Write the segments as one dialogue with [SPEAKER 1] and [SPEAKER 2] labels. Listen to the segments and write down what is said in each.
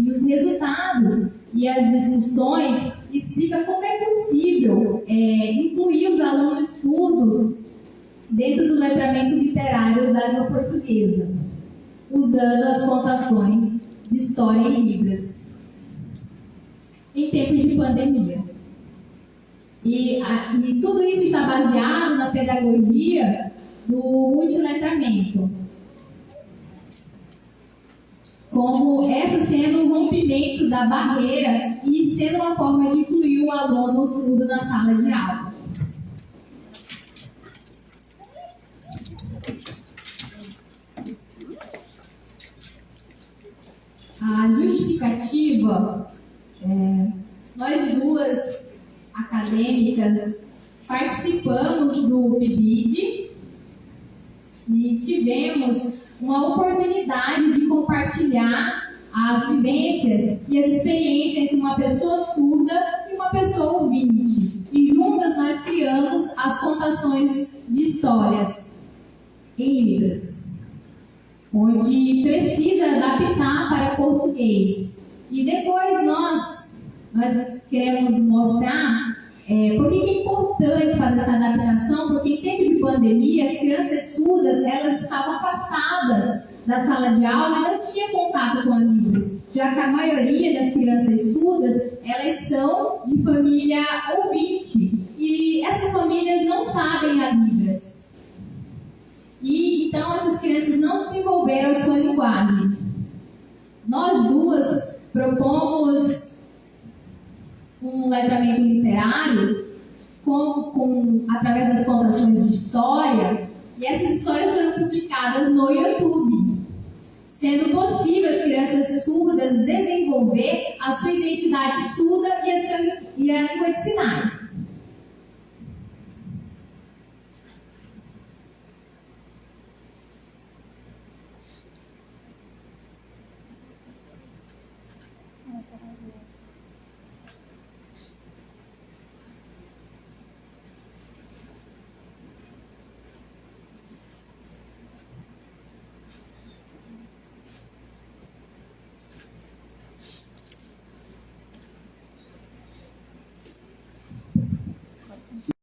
[SPEAKER 1] E os resultados e as discussões explicam como é possível incluir os alunos surdos dentro do letramento literário da língua portuguesa, usando as contações de história em libras, em tempos de pandemia. E tudo isso está baseado na pedagogia do multiletramento, como essa sendo um rompimento da barreira e sendo uma forma de incluir o aluno surdo na sala de aula. A justificativa, nós duas acadêmicas participamos do PIBID e tivemos uma oportunidade de compartilhar as vivências e as experiências entre uma pessoa surda e uma pessoa ouvinte. E juntas nós criamos as contações de histórias em libras, onde precisa adaptar para português. E depois nós queremos mostrar por que é importante fazer essa adaptação, porque em tempo de pandemia as crianças surdas elas estavam afastadas da sala de aula e não tinham contato com a Libras, já que a maioria das crianças surdas elas são de família ouvinte e essas famílias não sabem a Libras. E então essas crianças não desenvolveram a sua linguagem. Nós duas propomos um letramento literário através das contações de história, e essas histórias foram publicadas no YouTube, sendo possível as crianças surdas desenvolver a sua identidade surda e a língua de sinais.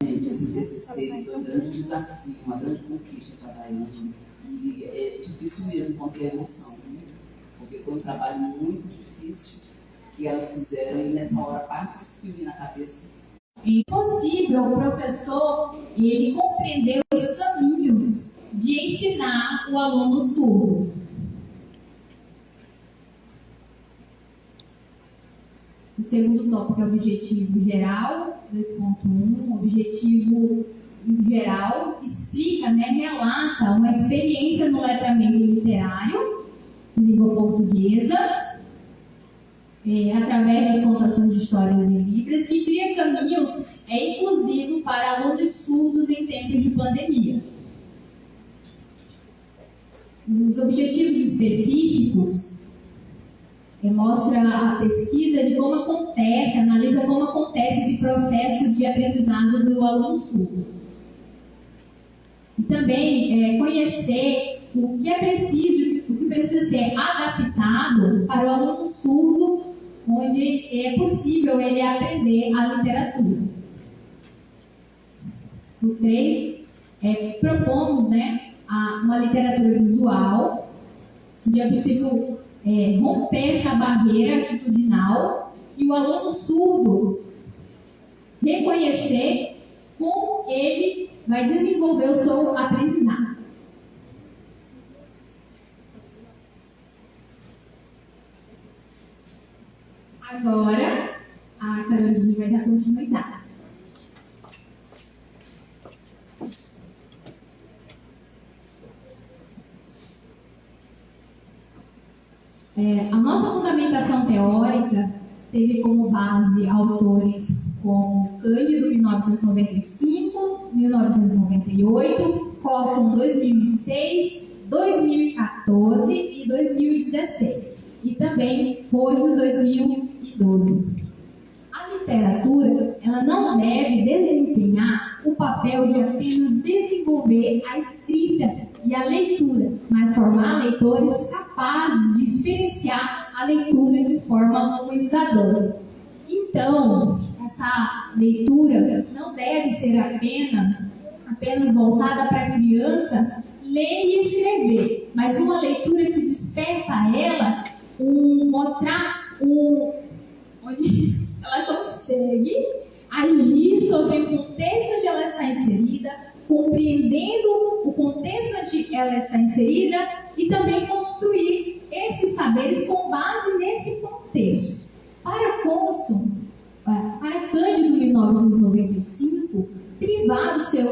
[SPEAKER 2] Esse TCC foi um grande desafio, uma grande conquista para a Ângela, e é difícil mesmo conter a emoção, né? Porque foi um trabalho muito difícil que elas fizeram e nessa hora passa o filme na cabeça.
[SPEAKER 1] É impossível o professor ele compreender os caminhos de ensinar o aluno surdo. O segundo tópico é o objetivo geral, 2.1. Objetivo geral explica, relata uma experiência no letramento literário de língua portuguesa, através das contações de histórias em libras, que cria caminhos inclusivos para alunos surdos em tempos de pandemia. Os objetivos específicos mostra a pesquisa de como acontece, analisa como acontece esse processo de aprendizado do aluno surdo. E também conhecer o que é preciso, o que precisa ser adaptado para o aluno surdo, onde é possível ele aprender a literatura. No 3, propomos uma literatura visual, que é possível romper essa barreira atitudinal e o aluno surdo reconhecer como ele vai desenvolver o seu aprendizado. Agora, a Caroline vai dar continuidade. A nossa fundamentação teórica teve como base autores como Cândido, 1995, 1998, Cosson, 2006, 2014 e 2016, e também Pojo, 2012. A literatura ela não deve desempenhar o papel de apenas desenvolver a escrita e a leitura, mas formar leitores capazes de experienciar a leitura de forma humanizadora. Então, essa leitura não deve ser apenas voltada para a criança ler e escrever, mas uma leitura que desperta a ela onde ela consegue agir sobre o contexto onde ela está inserida, compreendendo o contexto onde ela está inserida e também construir esses saberes com base nesse contexto. Para Cândido, 1995, privar o ser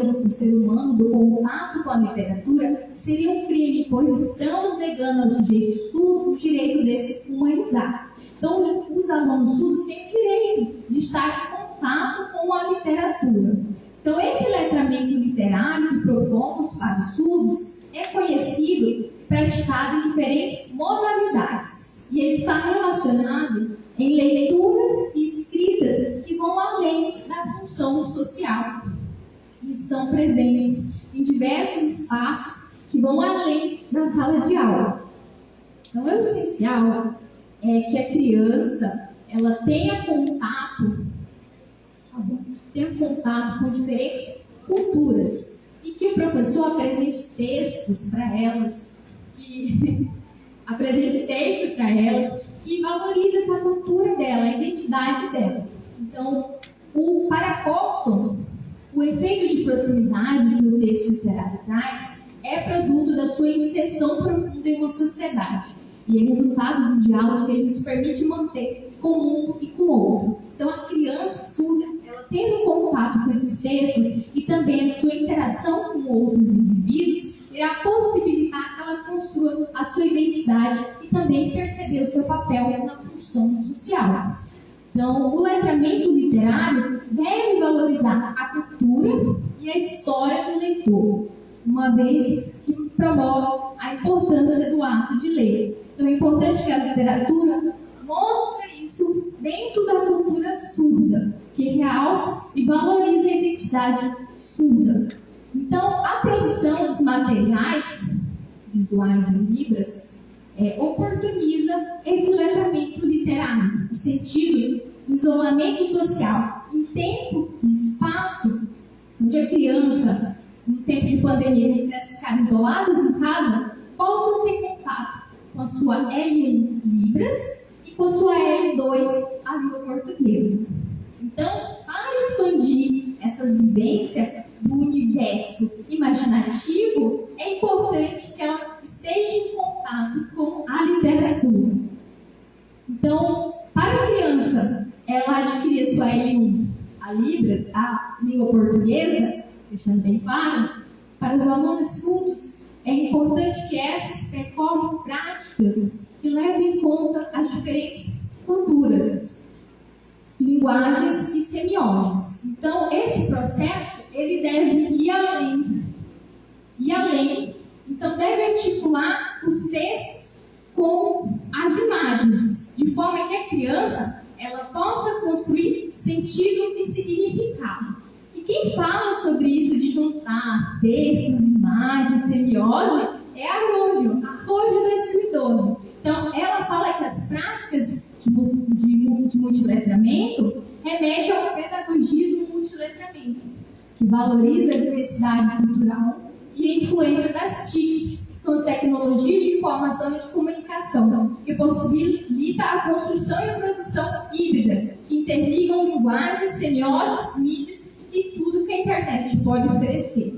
[SPEAKER 1] humano do contato com a literatura seria um crime, pois estamos negando ao sujeito surdo o direito de se humanizar. Então, os alunos surdos têm o direito de estar em contato com a literatura. Então, esse letramento literário que propomos para os surdos é conhecido, praticado em diferentes modalidades. E ele está relacionado em leituras e escritas que vão além da função social. E estão presentes em diversos espaços que vão além da sala de aula. Então, o essencial é que a criança ela tenha contato com diferentes culturas e que o professor apresente textos para elas, que valorize essa cultura dela, a identidade dela. Então, para Colson, o efeito de proximidade que o texto literário traz é produto da sua inserção profunda em uma sociedade e é resultado do diálogo que ele nos permite manter com o mundo e com o outro. Então, a criança surda, ela tendo contato com esses textos e também a sua interação com outros indivíduos, irá possibilitar que ela construa a sua identidade e também perceber o seu papel na função social. Então, o letramento literário deve valorizar a cultura e a história do leitor, uma vez que promove a importância do ato de ler. Então, é importante que a literatura mostre isso dentro da cultura surda, que realça e valoriza a identidade surda. Então, a produção dos materiais visuais em libras oportuniza esse letramento literário, no sentido do isolamento social, em tempo e espaço, onde a criança, no tempo de pandemia, eles ficarem isoladas em casa, possam ter contato com a sua L1 Libras e com a sua L2, a língua portuguesa. Então, para expandir essas vivências do universo imaginativo, é importante que ela esteja em contato com a literatura. Então, para a criança, ela adquirir sua L1, a Libra, a língua portuguesa, deixando bem claro, para os alunos surdos, é importante que essas percorram práticas que levem em conta as diferentes culturas, linguagens e semioses. Então, esse processo, ele deve ir além. Então, deve articular os textos com as imagens, de forma que a criança ela possa construir sentido e significado. E quem fala sobre isso de juntar textos, imagens, semiose, é a Arrojo 2012. Então, ela fala que as práticas de multiletramento remete a uma pedagogia do multiletramento, que valoriza a diversidade cultural e a influência das TICs, que são as tecnologias de informação e de comunicação, que possibilita a construção e a produção híbrida, que interligam linguagens, semioses, mídias e tudo que a internet pode oferecer.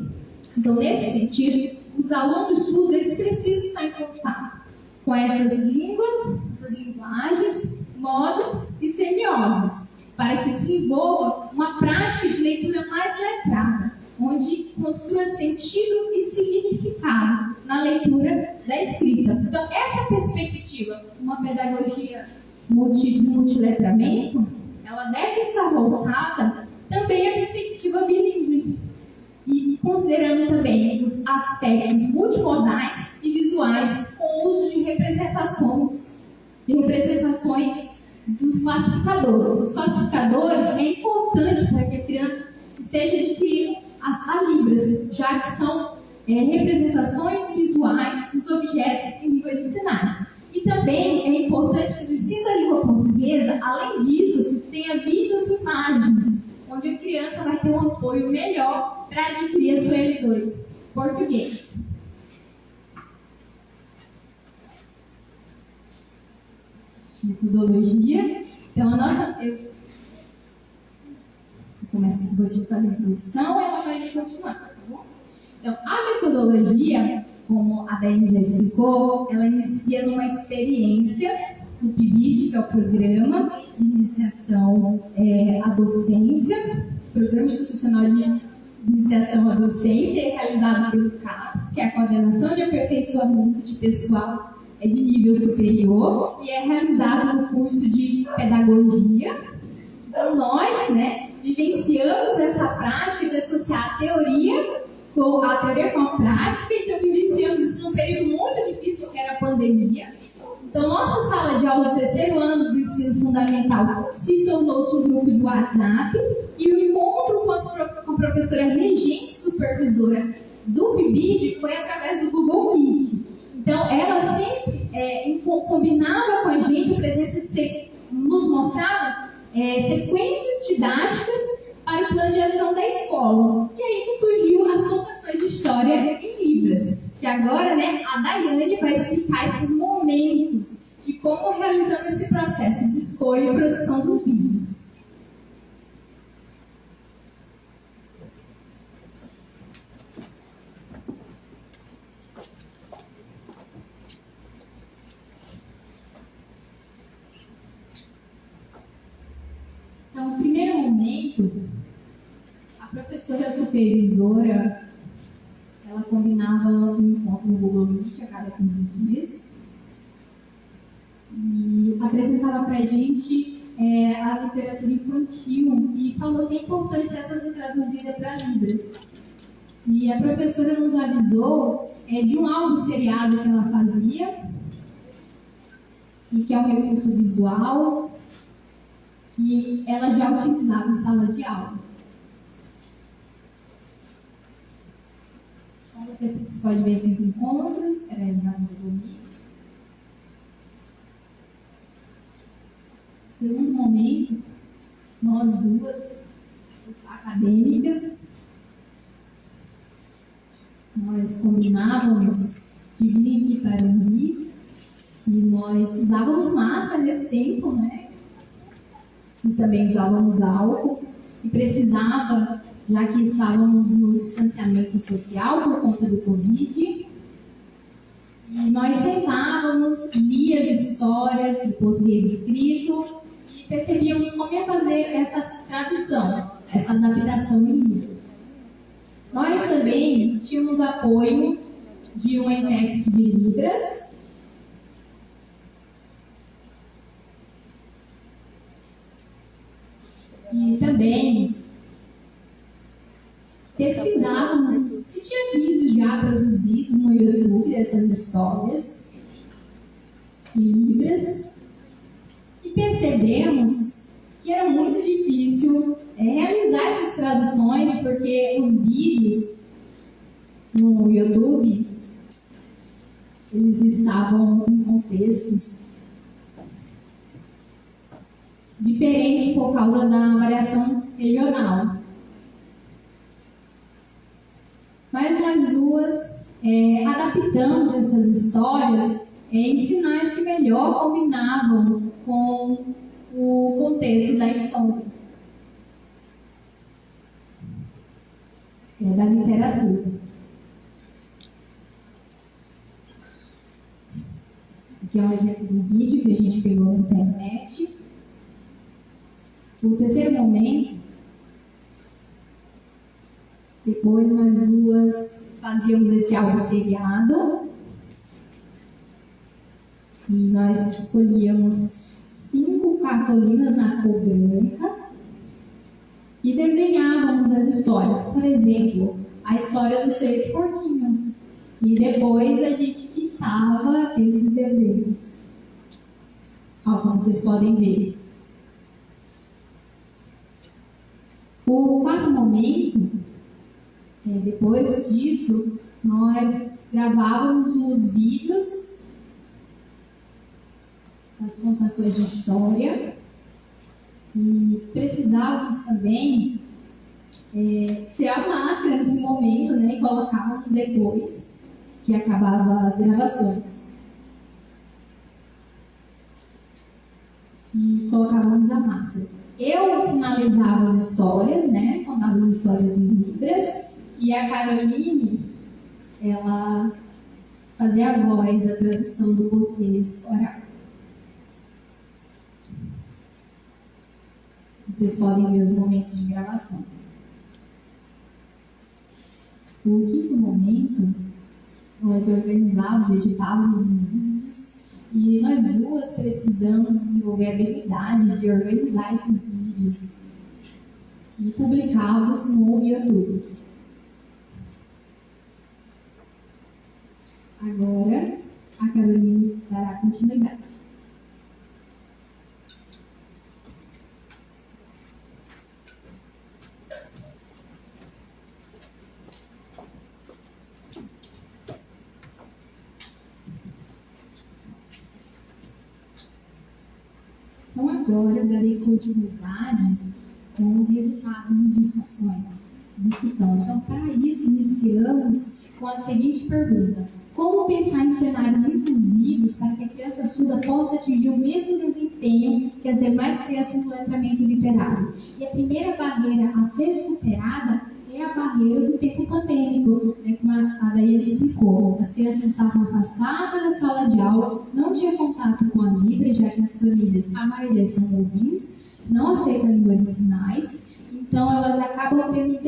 [SPEAKER 1] Então, nesse sentido, os alunos surdos eles precisam estar em contato com essas línguas, essas linguagens, modos e semioses, para que desenvolva uma prática de leitura mais letrada, onde construa sentido e significado na leitura da escrita. Então, essa perspectiva, uma pedagogia multiletramento, ela deve estar voltada também à perspectiva bilíngue, e considerando também os aspectos multimodais e visuais com o uso de representações dos classificadores. Os classificadores é importante para que a criança esteja adquirindo as Libras, já que são representações visuais dos objetos em língua de sinais. E também é importante que no ensino da língua portuguesa, além disso, tenha vídeos e imagens, onde a criança vai ter um apoio melhor para adquirir a sua L2 português. Metodologia. Então, a nossa... Eu começo com você fazer a introdução e ela vai continuar, tá bom? Então, a metodologia, como a Daiane já explicou, ela inicia numa experiência no PIBID, que é o Programa de Iniciação à Docência, Programa Institucional de Iniciação à Docência, realizado pelo CAPES, que é a Coordenação de Aperfeiçoamento de Pessoal de Nível Superior, e é realizado no curso de Pedagogia. Então, nós, vivenciamos essa prática de associar a teoria com a prática, então vivenciamos isso num período muito difícil, que era a pandemia. Então, nossa sala de aula do terceiro ano do ensino fundamental se tornou-se um grupo de WhatsApp, e o encontro com a professora regente supervisora do PIBID foi através do Google Meet. Então, ela sempre combinava com a gente a presença nos mostrava sequências didáticas para o plano de ação da escola. E aí que surgiu as contações de história em Libras, que agora a Daiane vai explicar esses momentos de como realizamos esse processo de escolha e produção dos vídeos. Então, no primeiro momento, a professora supervisora, ela combinava um encontro no Google Meet a cada 15 dias e apresentava para a gente a literatura infantil e falou que é importante essa ser traduzida para Libras. E a professora nos avisou de um audioseriado que ela fazia, e que é um recurso visual, que ela já utilizava em sala de aula. Então, você pode ver esses encontros, era realizado no Google Meet. Segundo momento, nós duas, acadêmicas, nós combinávamos de vir aqui para o Rio, e nós usávamos máscara nesse tempo, e também usávamos álcool, e precisava, já que estávamos no distanciamento social por conta do Covid, e nós sentávamos, lia as histórias do português escrito e percebíamos como ia fazer essa tradução, essa adaptação em Libras. Nós também tínhamos apoio de uma intérprete de Libras, e também pesquisávamos se tinha vídeos já produzidos no YouTube dessas histórias em Libras, e percebemos que era muito difícil realizar essas traduções, porque os vídeos no YouTube eles estavam em contextos diferentes por causa da variação regional. Mas nós duas adaptamos essas histórias em sinais que melhor combinavam com o contexto da história, da literatura. Aqui é um exemplo do vídeo que a gente pegou na internet. O terceiro momento, depois nós duas fazíamos esse audioseriado e nós escolhíamos 5 cartolinas na cor branca e desenhávamos as histórias. Por exemplo, a história dos 3 porquinhos. E depois a gente pintava esses desenhos. Como vocês podem ver. O quarto momento, depois disso, nós gravávamos os vídeos das contações de história. E precisávamos também tirar a máscara nesse momento, né, e colocávamos depois que acabava as gravações. E colocávamos a máscara. Eu sinalizava as histórias, né, contava as histórias em libras, e a Caroline, ela fazia a voz, a tradução do português oral. Vocês podem ver os momentos de gravação. No quinto momento, nós organizávamos, editávamos os vídeos e nós duas precisamos desenvolver a habilidade de organizar esses vídeos e publicá-los no YouTube. Agora, a Caroline dará continuidade. Então, agora eu darei continuidade com os resultados e discussão. Então, para isso, iniciamos com a seguinte pergunta: como pensar em cenários inclusivos para que a criança surda possa atingir o mesmo desempenho que as demais crianças no letramento literário? E a primeira barreira a ser superada é a barreira do tempo pandêmico, né, como a Daiane explicou. As crianças estavam afastadas da sala de aula, não tinham contato com a Libra, já que as famílias, a maioria são ouvintes, não aceitam a língua de sinais, então elas acabam tendo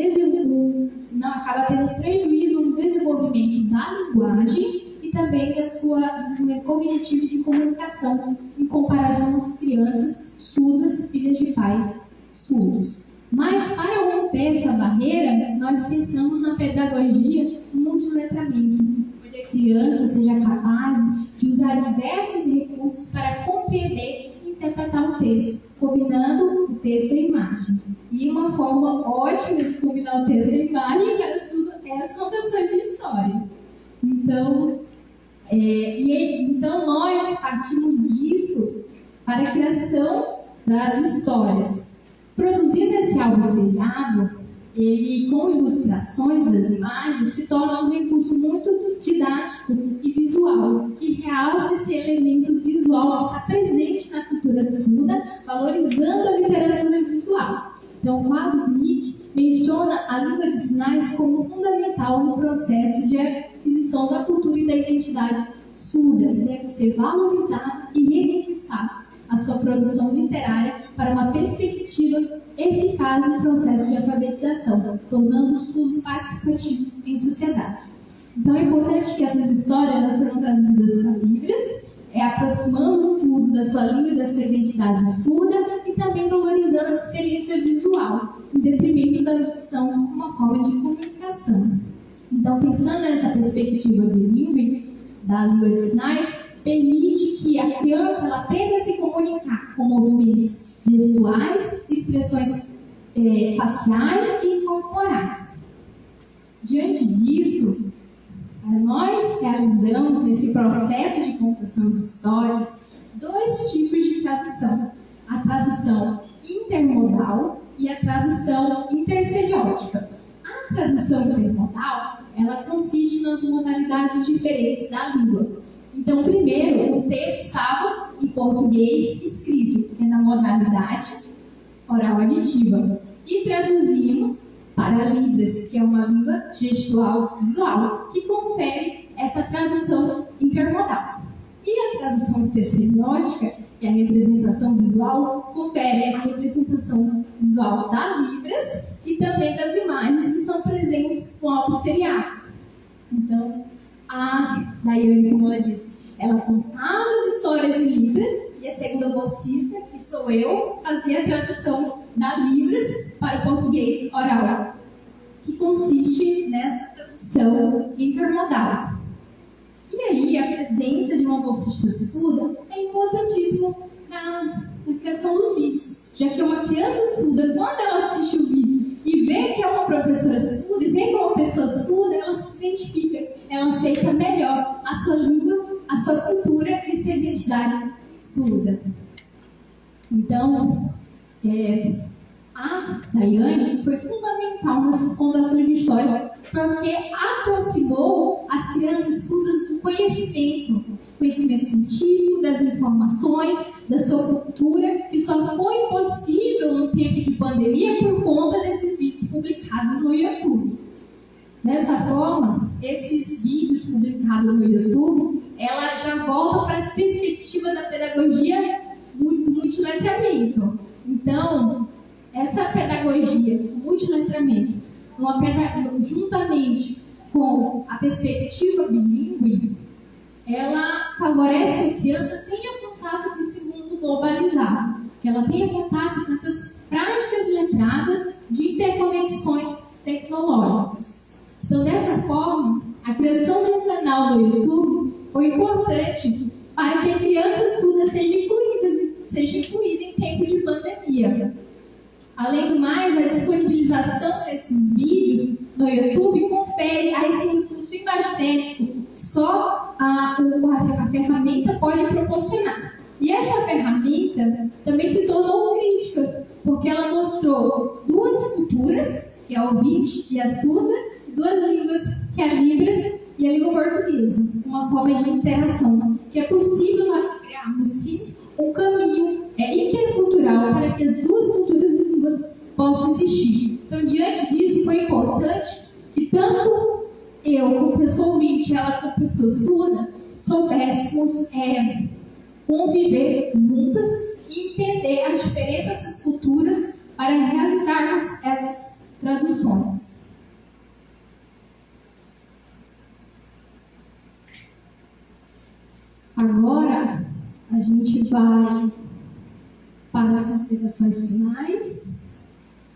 [SPEAKER 1] prejuízo no desenvolvimento da linguagem e também da sua desenvolvimento cognitivo de comunicação, em comparação às crianças surdas e filhas de pais surdos. Mas, para romper essa barreira, nós pensamos na pedagogia multiletramento, onde a criança seja capaz de usar diversos recursos para compreender e interpretar o texto, combinando o texto e a imagem. E uma forma ótima de combinar o texto e a imagem é as contações de história. Então nós partimos disso para a criação das histórias. Produzindo esse audiovisual, ele, com ilustrações das imagens, se torna um recurso muito didático e visual, que realça esse elemento visual que está presente na cultura surda, valorizando a literatura visual. Então, o Carlos Smith menciona a língua de sinais como fundamental no processo de aquisição da cultura e da identidade surda, que deve ser valorizada e reconquistada a sua produção literária para uma perspectiva eficaz no processo de alfabetização, tornando os surdos participativos em sociedade. Então é importante que essas histórias sejam traduzidas para Libras, aproximando o surdo da sua língua e da sua identidade surda e também valorizando a experiência visual, em detrimento da audição como uma forma de comunicação. Então, pensando nessa perspectiva bilíngue da língua de sinais, permite que a criança aprenda a se comunicar com movimentos gestuais, expressões faciais e corporais. Diante disso, nós realizamos nesse processo de contação de histórias 2 tipos de tradução: a tradução intermodal e a tradução intersemiótica. A tradução intermodal, ela consiste nas modalidades diferentes da língua. Então, primeiro, o texto estava em português escrito, que é na modalidade oral aditiva, e traduzimos para Libras, que é uma língua gestual visual, que confere essa tradução intermodal. E a tradução intersemiótica, que é a representação visual, confere a representação visual da Libras e também das imagens que são presentes no álbum seriado. Então, a Daiane, como ela disse, ela contava as histórias em Libras e a segunda bolsista, que sou eu, fazia a tradução da Libras para o português oral, que consiste nessa tradução intermodal. E aí, a presença de uma bolsista surda é importantíssima na criação dos vídeos, já que uma criança surda, quando ela assiste o vídeo e vê que é uma professora surda e vê que é uma pessoa surda, ela se identifica, ela aceita melhor a sua língua, a sua cultura e sua identidade surda. Então, a Daiane foi fundamental nessas contações de história, porque aproximou as crianças surdas do conhecimento científico, das informações, da sua cultura, que só foi possível no tempo de pandemia por conta desses vídeos publicados no YouTube. Dessa forma, esses vídeos publicados no YouTube, ela já volta para a perspectiva da pedagogia do multiletramento. Então, essa pedagogia do multiletramento, juntamente com a perspectiva bilíngue, ela favorece que a criança tenha contato com esse mundo globalizado, que ela tenha contato com essas práticas letradas de interconexões tecnológicas. Então, dessa forma, a criação de um canal no YouTube foi importante para que a criança surda seja incluída em tempo de pandemia. Além do mais, a disponibilização desses vídeos no YouTube confere a esse recurso imagético que só a ferramenta pode proporcionar. E essa ferramenta também se tornou crítica, porque ela mostrou duas culturas, que é o ouvinte e a surda, duas línguas, que é a Libras e a língua portuguesa, uma forma de interação, que é possível nós criarmos, sim, um caminho intercultural para que as duas culturas e línguas possam existir. Então, diante disso, foi importante que tanto eu, como pessoa ouvinte, ela como pessoa surda, soubéssemos conviver juntas e entender as diferenças das culturas para realizarmos essas traduções. Agora, a gente vai para as considerações finais.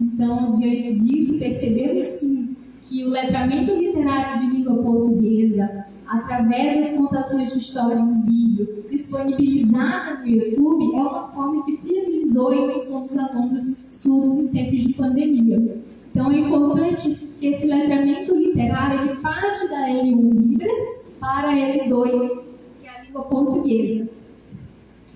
[SPEAKER 1] Então, diante disso, percebemos sim que o letramento literário de língua portuguesa, através das contações de história em vídeo disponibilizada no YouTube, é uma forma que viabilizou a inclusão dos alunos surdos em tempos de pandemia. Então, é importante que esse letramento literário ele parte da L1 Libras para a L2, que é a língua portuguesa.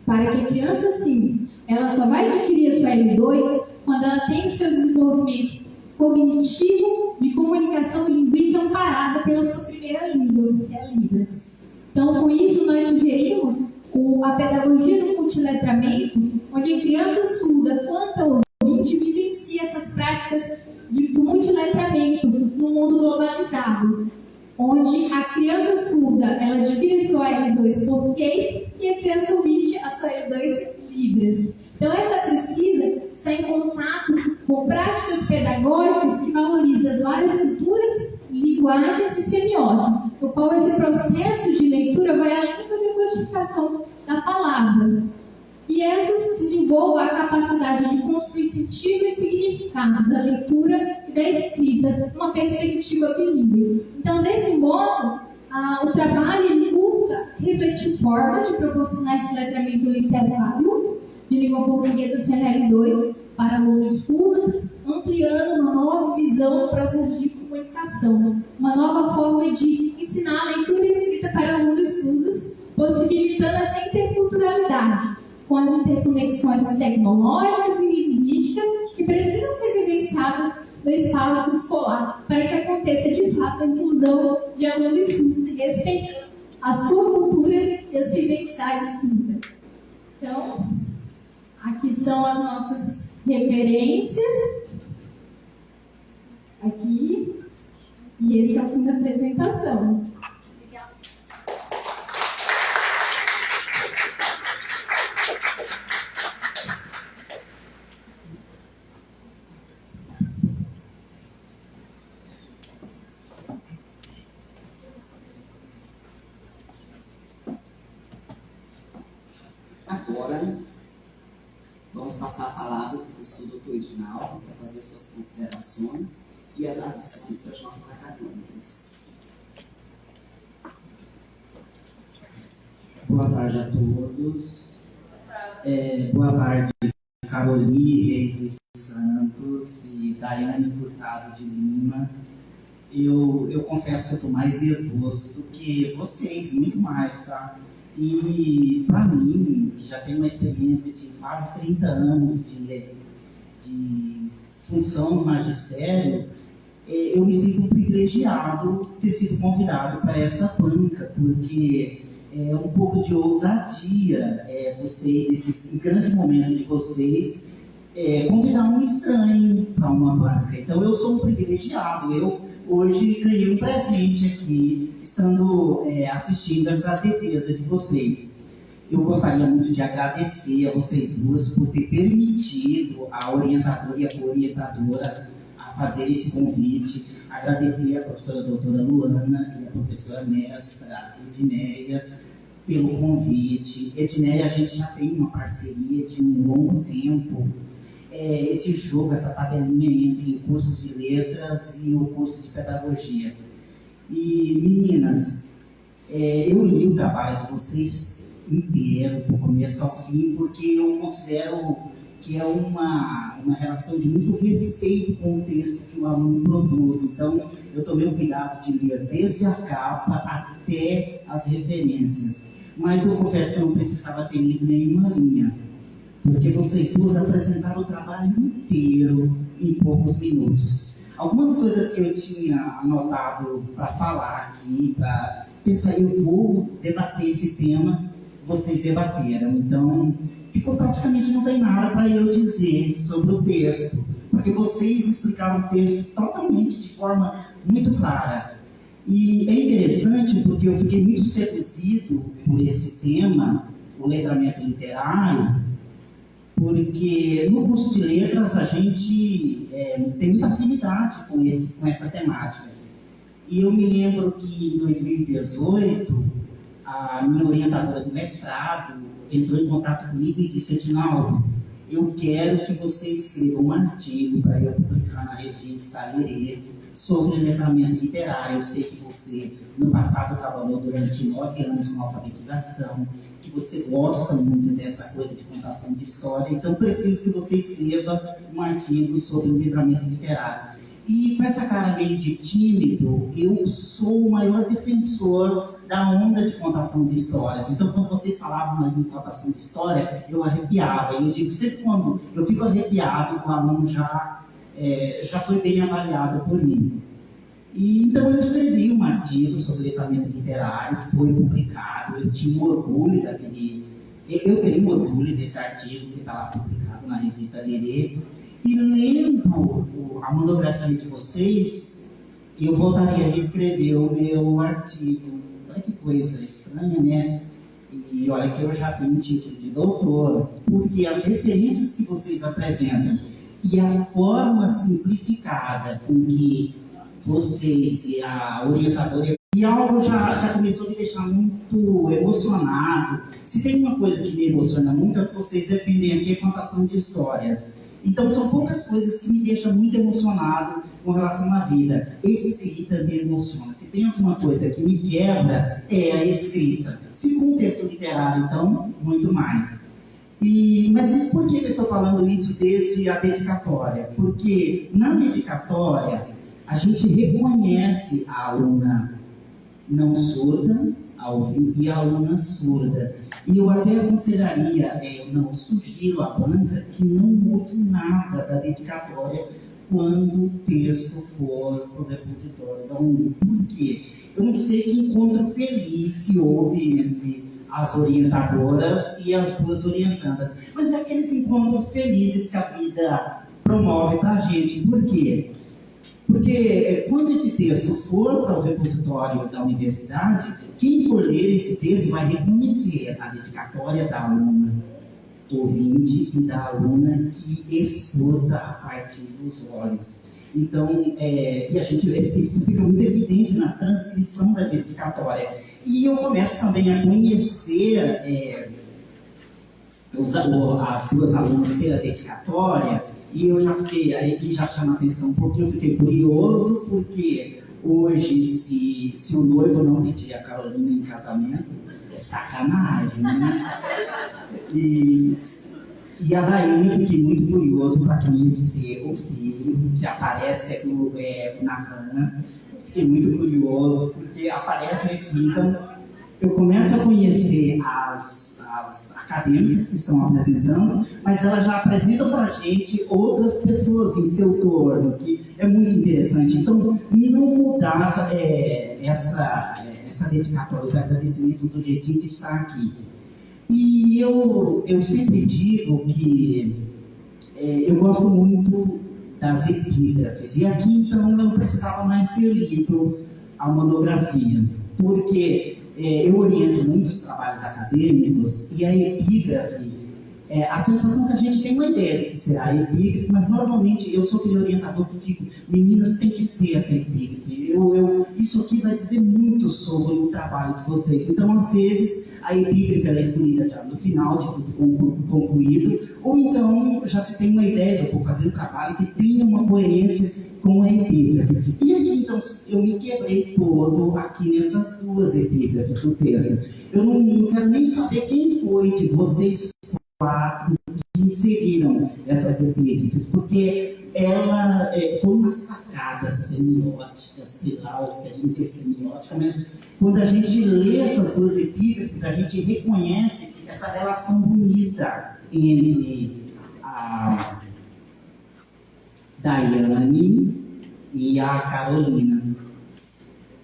[SPEAKER 1] Para que a criança, sim, ela só vai adquirir a sua L2 quando ela tem o seu desenvolvimento cognitivo de comunicação linguística amparada pela sua primeira língua, que é a Libras. Então, com isso, nós sugerimos a pedagogia do multiletramento, onde a criança surda, quanto ouvinte, vivencia essas práticas do multiletramento no mundo globalizado, onde a criança surda ela adquire sua L2 português e a criança ouvinte a sua L2 Libras. Então, essa precisa estar em contato com práticas pedagógicas que valorizam as várias culturas, linguagens e semiose, no qual esse processo de leitura vai além da decodificação da palavra. E essas desenvolvem a capacidade de construir sentido e significado da leitura e da escrita numa perspectiva bilíngue. Então, desse modo, o trabalho ele busca refletir formas de proporcionar esse letramento literário de língua portuguesa CNL2 para alunos surdos, ampliando uma nova visão do processo de comunicação, uma nova forma de ensinar a leitura e escrita para alunos surdos, possibilitando essa interculturalidade com as interconexões tecnológicas e linguísticas que precisam ser vivenciadas no espaço escolar para que aconteça de fato a inclusão de alunos surdos, respeitando a sua cultura e a sua identidade surda. Então, aqui estão as nossas referências. Aqui. E esse é o fim da apresentação.
[SPEAKER 2] Agora, vamos passar a palavra para o professor Dr. Edinaldo para fazer suas considerações e as adições para as nossas acadêmicas.
[SPEAKER 3] Boa tarde a todos. Boa tarde, Caroli Reis dos Santos e Daiane Furtado de Lima. Eu confesso que eu estou mais nervoso do que vocês, muito mais, tá? E, para mim, que já tenho uma experiência de quase 30 anos de função no magistério, eu me sinto privilegiado ter sido convidado para essa banca, porque é um pouco de ousadia esse grande momento de vocês, convidar um estranho para uma banca. Então, eu sou um privilegiado. Eu, hoje, ganhei um presente aqui, estando assistindo essa defesa de vocês. Eu gostaria muito de agradecer a vocês duas por ter permitido a orientadora e a co-orientadora a fazer esse convite. Agradecer a professora doutora Luana e a professora mestra Edneia pelo convite. Edneia, a gente já tem uma parceria de um longo tempo. Esse jogo, essa tabelinha entre o curso de letras e o curso de pedagogia. E, meninas, eu li o trabalho de vocês inteiro, do começo ao fim, porque eu considero que é uma relação de muito respeito com o texto que o aluno produz. Então, eu tomei o cuidado de ler desde a capa até as referências. Mas eu confesso que eu não precisava ter lido nenhuma linha, porque vocês duas apresentaram o trabalho inteiro em poucos minutos. Algumas coisas que eu tinha anotado para falar aqui, para pensar, eu vou debater esse tema, vocês debateram. Então, ficou praticamente não tem nada para eu dizer sobre o texto, porque vocês explicaram o texto totalmente de forma muito clara. E é interessante porque eu fiquei muito seduzido por esse tema, o letramento literário, porque no curso de letras a gente tem muita afinidade com essa temática. E eu me lembro que em 2018, a minha orientadora do mestrado entrou em contato comigo e disse: Edinaldo, eu quero que você escreva um artigo para eu publicar na revista Lerê sobre letramento literário. Eu sei que você, no passado, trabalhou durante 9 anos com alfabetização, que você gosta muito dessa coisa de contação de história, então preciso que você escreva um artigo sobre o letramento literário. E com essa cara meio de tímido, eu sou o maior defensor da onda de contação de histórias. Então, quando vocês falavam em contação de história, eu arrepiava. E eu digo, sempre quando eu fico arrepiado, o aluno já foi bem avaliado por mim. E, então, eu escrevi um artigo sobre letramento literário, foi publicado. Eu tinha um orgulho daquele... Eu tenho um orgulho desse artigo que está lá publicado na revista Lerê. E lendo a monografia de vocês, eu voltaria a reescrever o meu artigo. Olha que coisa estranha, né? E olha que eu já tenho um título de doutor, porque as referências que vocês apresentam e a forma simplificada com que vocês e a orientadora... E algo já começou a me deixar muito emocionado. Se tem uma coisa que me emociona muito, é que vocês defendem aqui a contação de histórias. Então, são poucas coisas que me deixam muito emocionado com relação à vida. Escrita me emociona. Se tem alguma coisa que me quebra, é a escrita. Se for um texto literário, então, muito mais. Mas por que eu estou falando isso desde a dedicatória? Porque na dedicatória, a gente reconhece a aluna não surda, a ouvir, e a aluna surda. E eu até aconselharia, eu não sugiro à banca que não mude nada da dedicatória quando o texto for para o repositório da UNI. Por quê? Eu não sei que encontro feliz que houve entre as orientadoras e as duas orientandas, mas é aqueles encontros felizes que a vida promove para a gente. Por quê? Porque quando esse texto for para o repositório da universidade, quem for ler esse texto vai reconhecer a dedicatória da aluna ouvinte e da aluna que escuta a partir dos olhos. Então, e a gente vê que isso fica muito evidente na transcrição da dedicatória. E eu começo também a conhecer as duas alunas pela dedicatória. E eu já fiquei, aí já chama atenção, porque eu fiquei curioso, porque hoje, se o noivo não pedir a Carolina em casamento, é sacanagem, né? E a Daiane, eu fiquei muito curioso para conhecer o filho, que aparece aqui na van. Fiquei muito curioso, porque aparece aqui, então eu começo a conhecer as acadêmicas que estão apresentando, mas elas já apresentam para a gente outras pessoas em seu torno, que é muito interessante. Então, não mudar essa dedicatória, os agradecimentos do jeitinho que está aqui. E eu sempre digo que eu gosto muito das epígrafes. E aqui, então, eu não precisava mais ter lido a monografia, porque eu oriento muitos trabalhos acadêmicos e a epígrafe, a sensação que a gente tem uma ideia do que será a epígrafe, mas normalmente eu sou aquele orientador que digo, meninas, tem que ser essa epígrafe. Isso aqui vai dizer muito sobre o trabalho de vocês. Então, às vezes, a epígrafe é escolhida já no final de tudo concluído, ou então já se tem uma ideia, eu vou fazer um trabalho que tenha uma coerência com a epígrafe. E aqui, então, eu me quebrei todo aqui nessas duas epígrafes do texto. Eu não quero nem saber quem foi de vocês quatro que inseriram essas epígrafes, porque ela foi uma sacada semiótica, sei lá o que a gente tem semiótica, mas quando a gente lê essas duas epígrafes, a gente reconhece essa relação bonita entre a Daiane e a Carolina.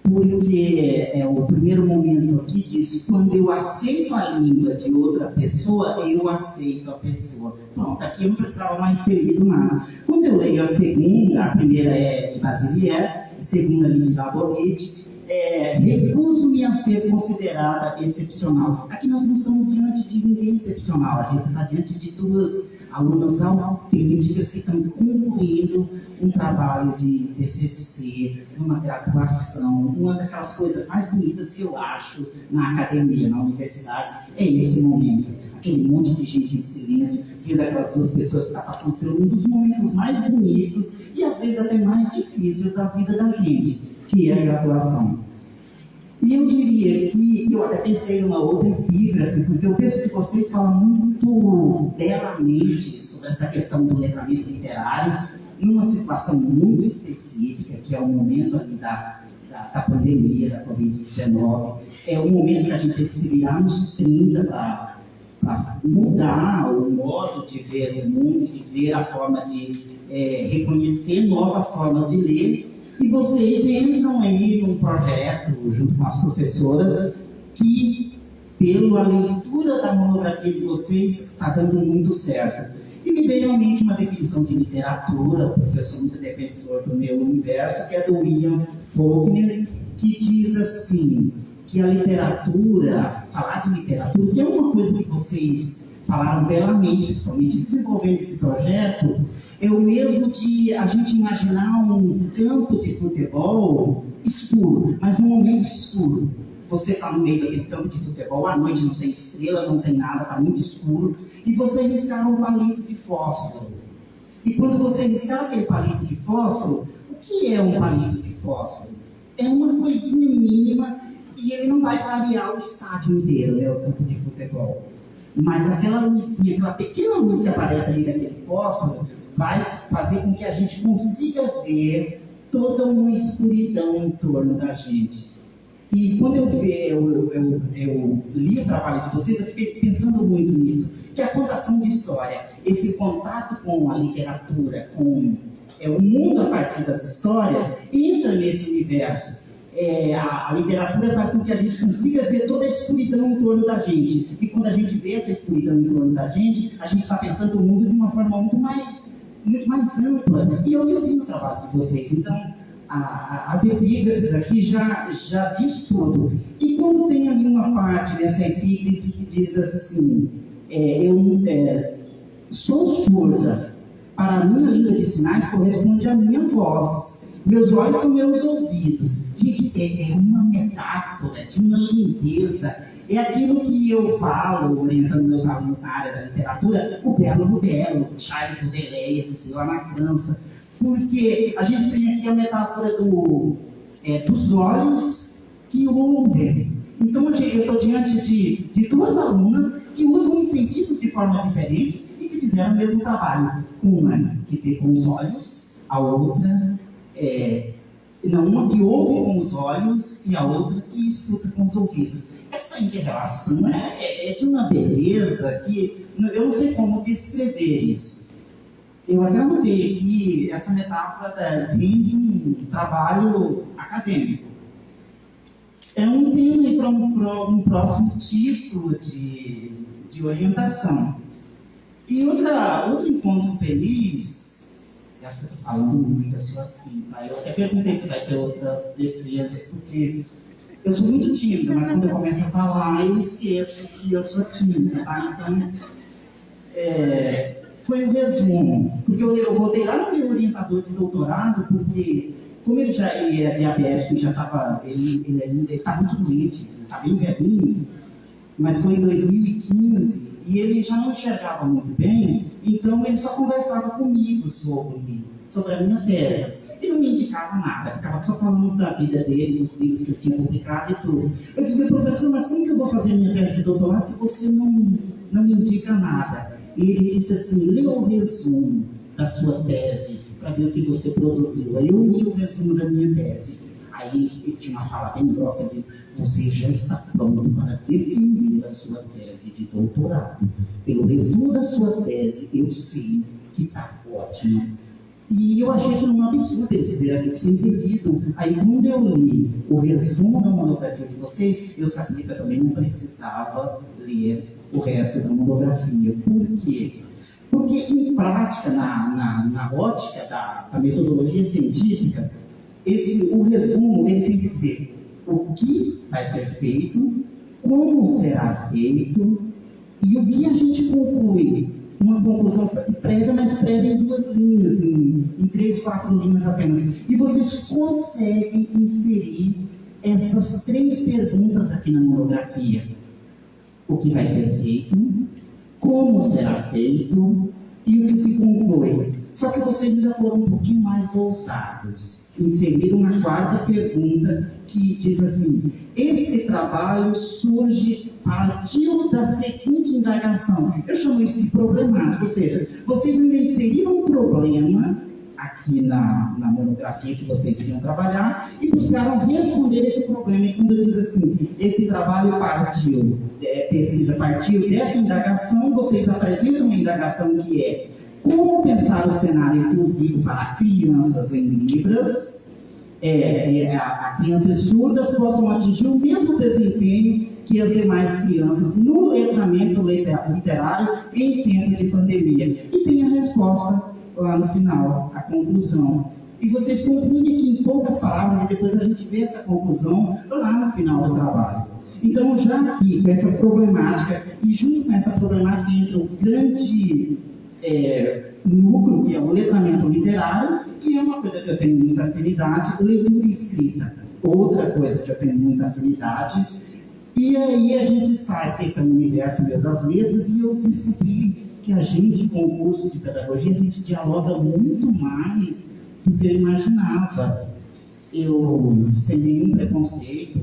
[SPEAKER 3] Porque o primeiro momento aqui diz, quando eu aceito a língua de outra pessoa, eu aceito a pessoa. Pronto, aqui eu não precisava mais ter lido nada. Quando eu leio a segunda, a primeira é de Basilier, a segunda ali de Laborete, recuso-me a ser considerada excepcional. Aqui nós não estamos diante de ninguém excepcional, a gente está diante de duas alunas autênticas que estão concluindo um trabalho de TCC, uma graduação. Uma daquelas coisas mais bonitas que eu acho na academia, na universidade, é esse momento. Aquele monte de gente em silêncio, vendo aquelas duas pessoas que estão passando por um dos momentos mais bonitos e às vezes até mais difíceis da vida da gente, que é a graduação. E eu diria que, eu até pensei numa outra epígrafe, porque eu penso que vocês falam muito belamente sobre essa questão do letramento literário, numa situação muito específica, que é o momento ali da pandemia, da Covid-19. É o momento que a gente tem que se virar nos 30 para mudar o modo de ver o mundo, de ver a forma de reconhecer novas formas de ler. E vocês entram aí num projeto, junto com as professoras, que, pela leitura da monografia de vocês, está dando muito certo. E me veio à mente uma definição de literatura, porque eu sou muito defensor do meu universo, que é do William Faulkner, que diz assim, que a literatura, falar de literatura, que é uma coisa que vocês falaram belamente, principalmente desenvolvendo esse projeto, é o mesmo de a gente imaginar um campo de futebol escuro, mas num momento escuro. Você está no meio daquele campo de futebol, à noite não tem estrela, não tem nada, está muito escuro, e você riscar um palito de fósforo. E quando você riscar aquele palito de fósforo, o que é um palito de fósforo? É uma coisinha mínima e ele não vai clarear o estádio inteiro, né, o campo de futebol. Mas aquela luzinha, aquela pequena luz que aparece ali daquele fósforo, vai fazer com que a gente consiga ver toda uma escuridão em torno da gente. E quando eu li o trabalho de vocês, eu fiquei pensando muito nisso, que a contação de história, esse contato com a literatura, com o mundo a partir das histórias, entra nesse universo. A literatura faz com que a gente consiga ver toda a escuridão em torno da gente. E quando a gente vê essa escuridão em torno da gente, a gente está pensando o mundo de uma forma muito mais ampla. E eu vi no trabalho de vocês. Então, as epígrafes aqui já diz tudo. E quando tem ali uma parte dessa epígrafe que diz assim, eu sou surda, para a minha língua de sinais corresponde à minha voz. Meus olhos são meus ouvidos. Gente, é uma metáfora de uma lindeza. É aquilo que eu falo, orientando meus alunos na área da literatura, o belo no belo, Charles Baudelaire ia dizer lá na França. Porque a gente tem aqui a metáfora dos olhos que ouvem. Então, eu estou diante de duas alunas que usam incentivos de forma diferente e que fizeram o mesmo trabalho. Uma que vê com os olhos, a outra... uma que ouve com os olhos e a outra que escuta com os ouvidos. É essa inter-relação é de uma beleza que eu não sei como descrever isso. Eu até notei que essa metáfora vem de um trabalho acadêmico. É um tema para um próximo tipo de orientação. E outro encontro feliz, eu acho que eu estou falando muito assim, tá? Eu até perguntei se vai ter outras defesas, porque eu sou muito tímido, mas quando eu começo a falar, eu esqueço que eu sou tímido, tá? Então, foi um resumo, porque eu voltei lá no meu orientador de doutorado, porque como ele é diabético, ele está muito doente, está bem velhinho, mas foi em 2015, e ele já não enxergava muito bem, então ele só conversava comigo sobre a minha tese. Ele não me indicava nada, ficava só falando da vida dele, dos livros que eu tinha publicado e tudo. Eu disse, meu professor, mas como que eu vou fazer minha tese de doutorado se você não me indica nada? E ele disse assim, lê o resumo da sua tese para ver o que você produziu. Aí eu li o resumo da minha tese. Aí ele tinha uma fala bem grossa, ele disse, você já está pronto para defender a sua tese de doutorado. Pelo resumo da sua tese, eu sei que está ótimo. E eu achei aquilo um absurdo ele dizer aquilo sem ter lido. Aí quando eu li o resumo da monografia de vocês, eu sabia que eu também não precisava ler o resto da monografia. Por quê? Porque em prática, na ótica da metodologia científica, o resumo ele tem que dizer o que vai ser feito, como será feito e o que a gente conclui. Uma conclusão prévia, mas prévia em 2 linhas, em 3, 4 linhas apenas. E vocês conseguem inserir essas 3 perguntas aqui na monografia. O que vai ser feito, como será feito e o que se conclui. Só que vocês ainda foram um pouquinho mais ousados. Inseriram uma 4ª pergunta que diz assim, esse trabalho partiu da seguinte indagação. Eu chamo isso de problemático, ou seja, vocês ainda inseriram um problema aqui na monografia que vocês iriam trabalhar e buscaram responder esse problema. E quando eu diz assim, esse trabalho pesquisa partiu dessa indagação, vocês apresentam uma indagação que é como pensar o cenário inclusivo para crianças em Libras, crianças surdas possam atingir o mesmo desempenho que as demais crianças no letramento literário em tempo de pandemia. E tem a resposta lá no final, a conclusão. E vocês concluem aqui em poucas palavras, e depois a gente vê essa conclusão lá no final do trabalho. Então, já aqui, com essa problemática, e junto com essa problemática entra o grande núcleo, que é o letramento literário, que é uma coisa que eu tenho muita afinidade, leitura e escrita. Outra coisa que eu tenho muita afinidade. E aí a gente sai desse universo das letras, e eu descobri que a gente, com o curso de pedagogia, a gente dialoga muito mais do que eu imaginava. Eu, sem nenhum preconceito,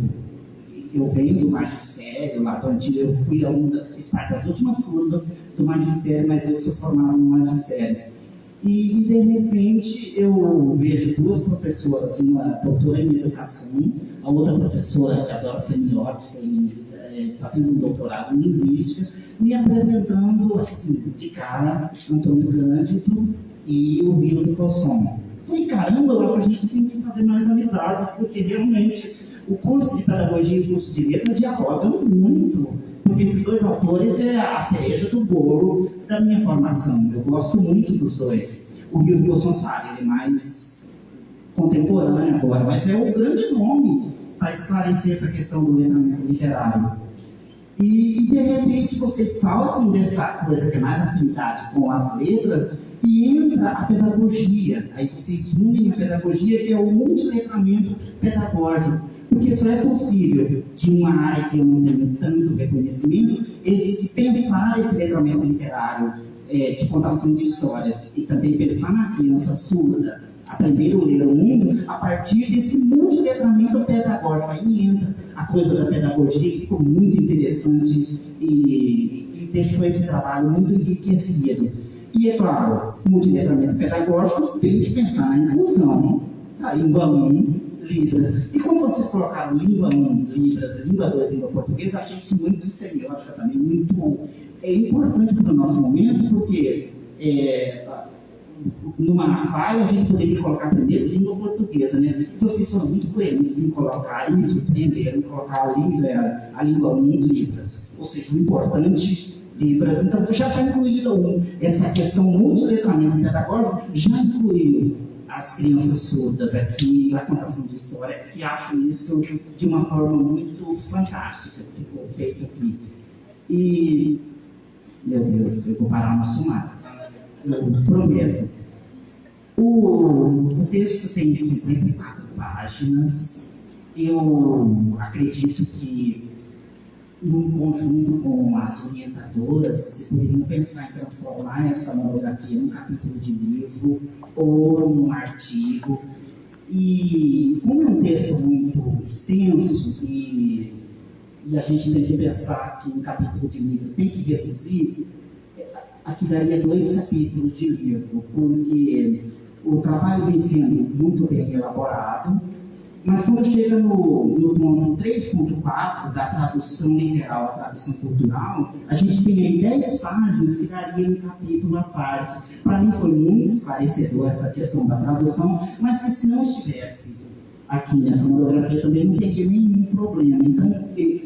[SPEAKER 3] eu venho do magistério, lá do antigo, eu fiz parte das últimas turmas do magistério, mas eu sou formado no magistério. E de repente, eu vejo 2 professoras, uma doutora em educação, a outra professora que adora semiótica e fazendo um doutorado em linguística, me apresentando assim, de cara, Antônio Cândido e o Rio do Cosson. Falei, caramba, lá a gente tem que fazer mais amizades, porque realmente o curso de pedagogia e o curso de letras dialogam muito, porque esses 2 autores é a cereja do bolo da minha formação. Eu gosto muito dos 2. O Rio do Cosson, ele é mais contemporâneo agora, mas é o grande nome para esclarecer essa questão do letramento literário. E de repente vocês saltam dessa coisa que é mais afinidade com as letras e entra a pedagogia. Aí vocês unem a pedagogia, que é o multiletramento pedagógico, porque só é possível, de uma área que eu não tenho tanto reconhecimento, pensar esse letramento literário de contação de histórias e também pensar na criança surda, aprender a ler o mundo a partir desse multiletramento pedagógico. Aí entra a coisa da pedagogia, que ficou muito interessante e deixou esse trabalho muito enriquecido. E, é claro, o multiletramento pedagógico tem que pensar na inclusão da língua 1, Libras. E como vocês colocaram língua 1, Libras, língua 2, língua portuguesa, achei isso muito semiótica também, muito importante para o nosso momento, porque numa fala a gente poderia colocar primeiro língua portuguesa, né? E vocês são muito coerentes em colocar, e me surpreenderam em colocar a língua 1 Libras. Ou seja, o importante Libras. Então, já está incluído essa questão multiletramento pedagógico, já incluiu as crianças surdas aqui, a contação de história, que acho isso de uma forma muito fantástica, que ficou feito aqui. E, meu Deus, eu vou parar no sumário, eu prometo. O texto tem 54 páginas, eu acredito que num conjunto com as orientadoras, você poderia pensar em transformar essa monografia num capítulo de livro ou num artigo. E como é um texto muito extenso e a gente tem que pensar que um capítulo de livro tem que reduzir, aqui daria 2 capítulos de livro, porque o trabalho vem sendo muito bem elaborado, mas quando chega no ponto 3.4 da tradução literal à tradução cultural, a gente tem aí 10 páginas que daria um capítulo à parte. Para mim foi muito esclarecedor essa questão da tradução, mas que se não estivesse aqui nessa monografia também não teria nenhum problema. Então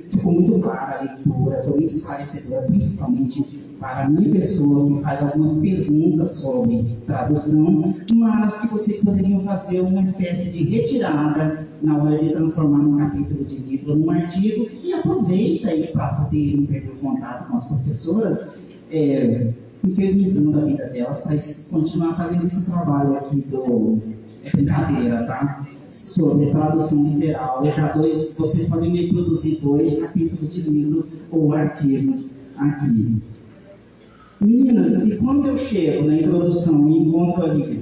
[SPEAKER 3] ficou muito clara a leitura, foi muito esclarecedora, principalmente para a minha pessoa que faz algumas perguntas sobre tradução, mas que vocês poderiam fazer uma espécie de retirada na hora de transformar num capítulo de livro, num artigo, e aproveita aí para poder perder o contato com as professoras, infernizando a vida delas para continuar fazendo esse trabalho aqui brincadeira, tá? Sobre tradução literal. Vocês podem me produzir 2 capítulos de livros ou artigos aqui. Meninas, e quando eu chego na introdução e encontro ali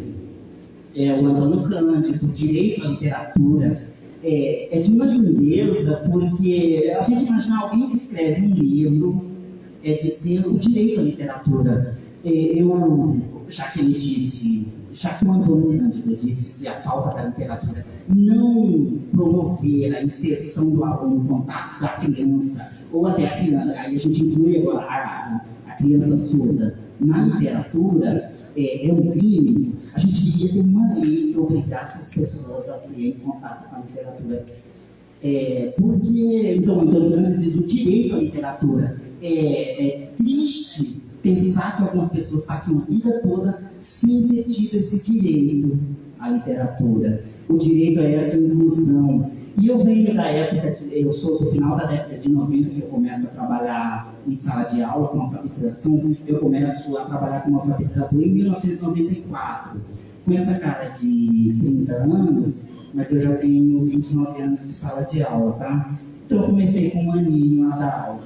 [SPEAKER 3] o Antônio Cândido, direito à literatura, é de uma lindeza, porque a gente imagina alguém que escreve um livro dizendo o direito à literatura. Já que o Antônio Cândido disse que a falta da literatura não promover a inserção do aluno, o contato da criança, ou até a criança, aí a gente inclui agora a criança surda na literatura, é um crime, a gente devia ter uma lei que obrigasse as pessoas a terem contato com a literatura. Porque, então, Antônio Cândido diz o direito à literatura. É triste pensar que algumas pessoas passam a vida toda sem ter tido esse direito à literatura, o direito a essa inclusão. E eu venho da época, eu sou do final da década de 90 que eu começo a trabalhar em sala de aula com alfabetização, eu começo a trabalhar como alfabetizador em 1994. Com essa cara de 30 anos, mas eu já tenho 29 anos de sala de aula, tá? Então eu comecei com um aninho a dar aula.